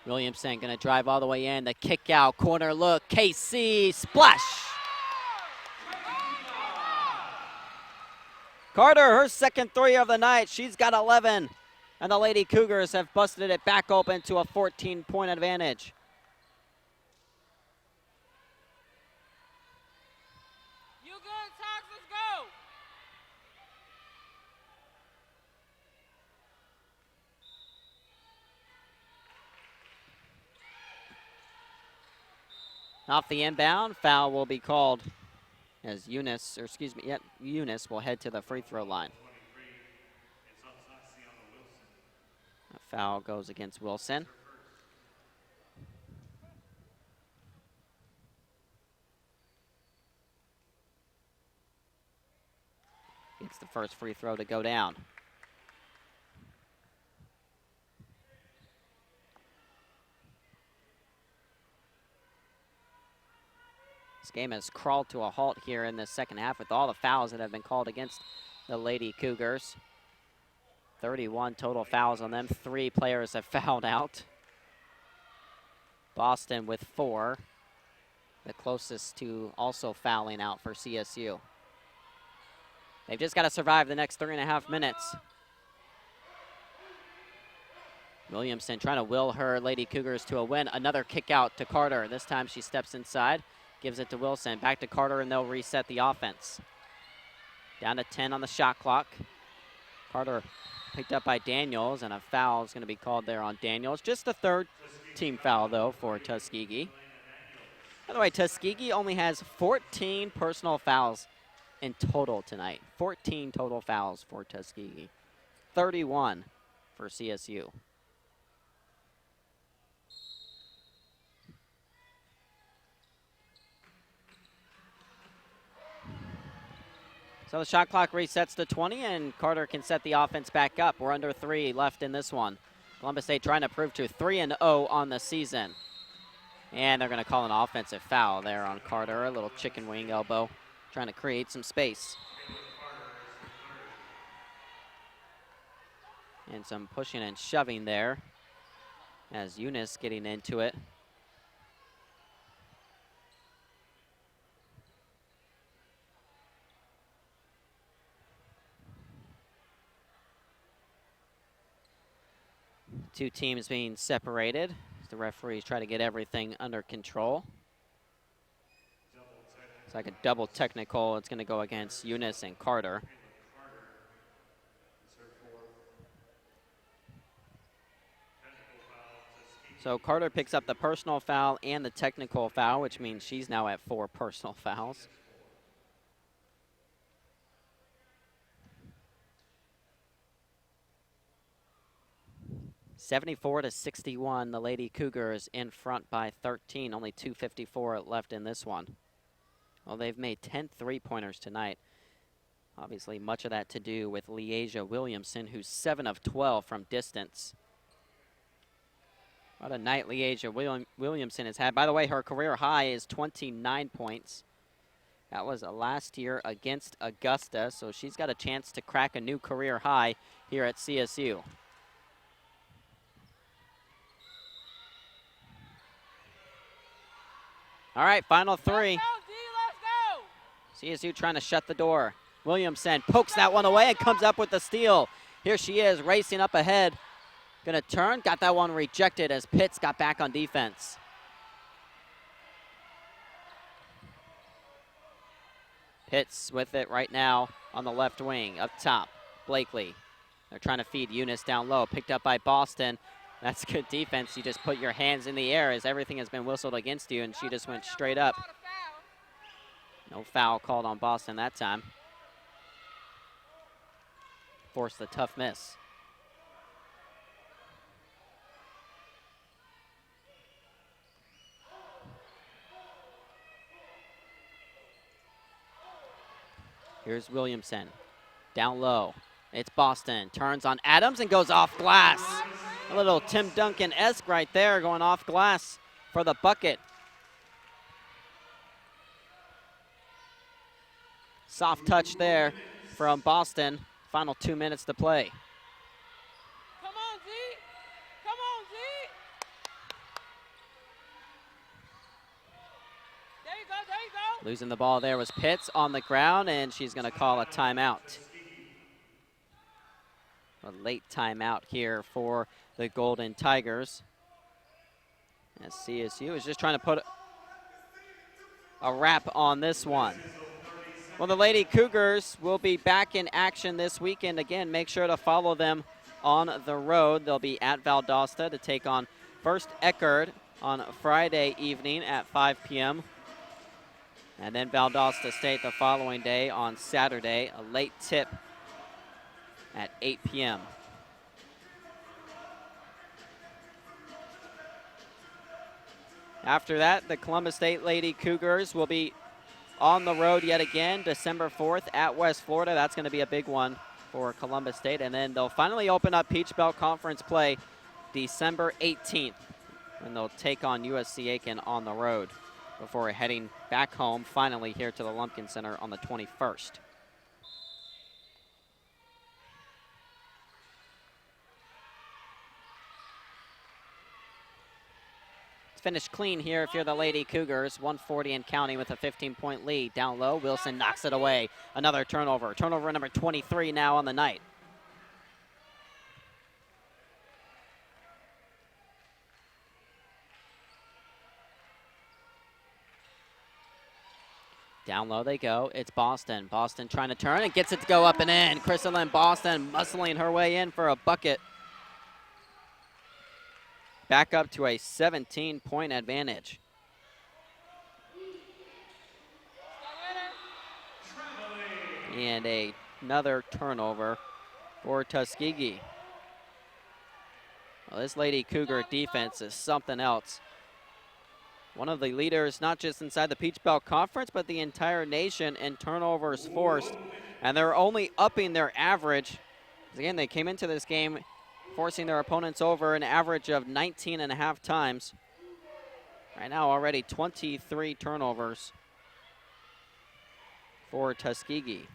[SPEAKER 22] Williamson gonna drive all the way in, the kick out, corner look, KC, splash! Carter, her second 3 of the night, she's got 11. And the Lady Cougars have busted it back open to a 14-point advantage.
[SPEAKER 17] You good, Sox? Let's go!
[SPEAKER 22] Off the inbound, foul will be called as Eunice will head to the free throw line. A foul goes against Wilson. It's the first free throw to go down. This game has crawled to a halt here in the second half with all the fouls that have been called against the Lady Cougars. 31 total fouls on them. 3 players have fouled out. Boston with 4. The closest to also fouling out for CSU. They've just got to survive the next 3.5 minutes. Williamson trying to will her Lady Cougars to a win. Another kick out to Carter. This time she steps inside, gives it to Wilson. Back to Carter, and they'll reset the offense. Down to 10 on the shot clock. Carter picked up by Daniels, and a foul is going to be called there on Daniels. Just the 3rd team foul, though, for Tuskegee. By the way, Tuskegee only has 14 personal fouls in total tonight. 14 total fouls for Tuskegee. 31 for CSU. So the shot clock resets to 20, and Carter can set the offense back up. We're under 3 left in this one. Columbus State trying to prove to 3-0 on the season. And they're going to call an offensive foul there on Carter. A little chicken wing elbow, trying to create some space. And some pushing and shoving there as Eunice getting into it. Two teams being separated. The referees try to get everything under control. It's like a double technical. It's going to go against Eunice and Carter. So Carter picks up the personal foul and the technical foul, which means she's now at 4 personal fouls. (74-61), the Lady Cougars in front by 13. Only 2:54 left in this one. Well, they've made 10 3-pointers tonight. Obviously, much of that to do with Leasia Williamson, who's 7 of 12 from distance. What a night Leasia Williamson has had. By the way, her career high is 29 points. That was last year against Augusta, so she's got a chance to crack a new career high here at CSU. All right, final 3.
[SPEAKER 17] Let's go.
[SPEAKER 22] CSU trying to shut the door. Williamson pokes that one away and comes up with the steal. Here she is racing up ahead. Gonna turn, got that one rejected as Pitts got back on defense. Pitts with it right now on the left wing, up top, Blakely. They're trying to feed Eunice down low, picked up by Boston. That's good defense. You just put your hands in the air as everything has been whistled against you, and she just went straight up. No foul called on Boston that time. Forced the tough miss. Here's Williamson. Down low. It's Boston. Turns on Adams and goes off glass. A little Tim Duncan-esque right there, going off glass for the bucket. Soft touch there from Boston. Final 2 minutes to play.
[SPEAKER 17] Come on, Z. Come on, Z. There you go, there you go.
[SPEAKER 22] Losing the ball there was Pitts on the ground, and she's going to call a timeout. A late timeout here for the Golden Tigers. As CSU is just trying to put a wrap on this one. Well, the Lady Cougars will be back in action this weekend. Again, make sure to follow them on the road. They'll be at Valdosta to take on First Eckerd on Friday evening at 5 p.m. And then Valdosta State the following day on Saturday, a late tip at 8 p.m. After that, the Columbus State Lady Cougars will be on the road yet again, December 4th at West Florida. That's going to be a big one for Columbus State. And then they'll finally open up Peach Belt Conference play December 18th, when they'll take on USC Aiken on the road before heading back home finally here to the Lumpkin Center on the 21st. Finished clean here if you're the Lady Cougars. 140 and counting with a 15-point lead. Down low, Wilson knocks it away. Another turnover. Turnover number 23 now on the night. Down low they go. It's Boston. Boston trying to turn and gets it to go up and in. Crystalline Boston muscling her way in for a bucket. Back up to a 17-point advantage. And another turnover for Tuskegee. Well, this Lady Cougar defense is something else. One of the leaders, not just inside the Peach Belt Conference, but the entire nation in turnovers forced. And they're only upping their average. Again, they came into this game forcing their opponents over an average of 19.5 times. Right now, already 23 turnovers for Tuskegee.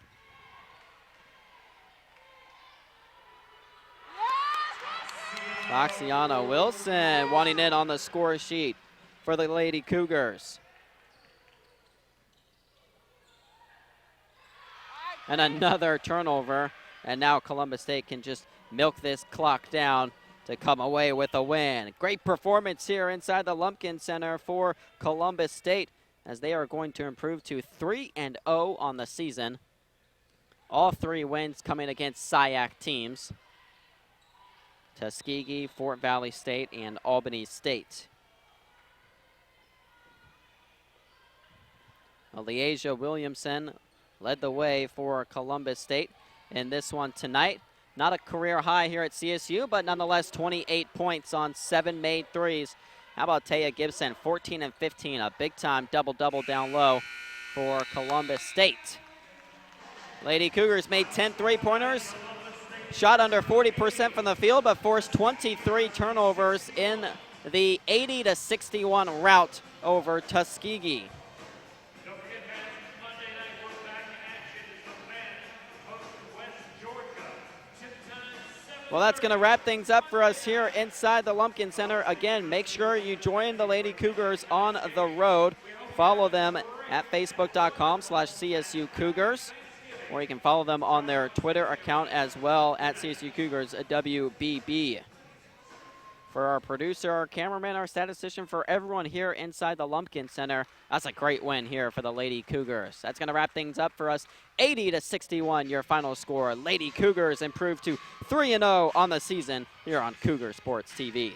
[SPEAKER 22] Oxiana Wilson wanting in on the score sheet for the Lady Cougars. And another turnover, and now Columbus State can just milk this clock down to come away with a win. Great performance here inside the Lumpkin Center for Columbus State, as they are going to improve to 3-0 on the season. All three wins coming against SIAC teams: Tuskegee, Fort Valley State, and Albany State. Leasia Williamson led the way for Columbus State in this one tonight. Not a career high here at CSU, but nonetheless 28 points on 7 made threes. How about Taya Gibson, 14 and 15, a big-time double-double down low for Columbus State. Lady Cougars made 10 three-pointers, shot under 40% from the field, but forced 23 turnovers in the 80-61 rout over Tuskegee. Well, that's going to wrap things up for us here inside the Lumpkin Center. Again, make sure you join the Lady Cougars on the road. Follow them at facebook.com/CSU Cougars, or you can follow them on their Twitter account as well at CSU Cougars WBB. For our producer, our cameraman, our statistician, for everyone here inside the Lumpkin Center, that's a great win here for the Lady Cougars. That's going to wrap things up for us. 80-61, your final score. Lady Cougars improved to 3-0 on the season here on Cougar Sports TV.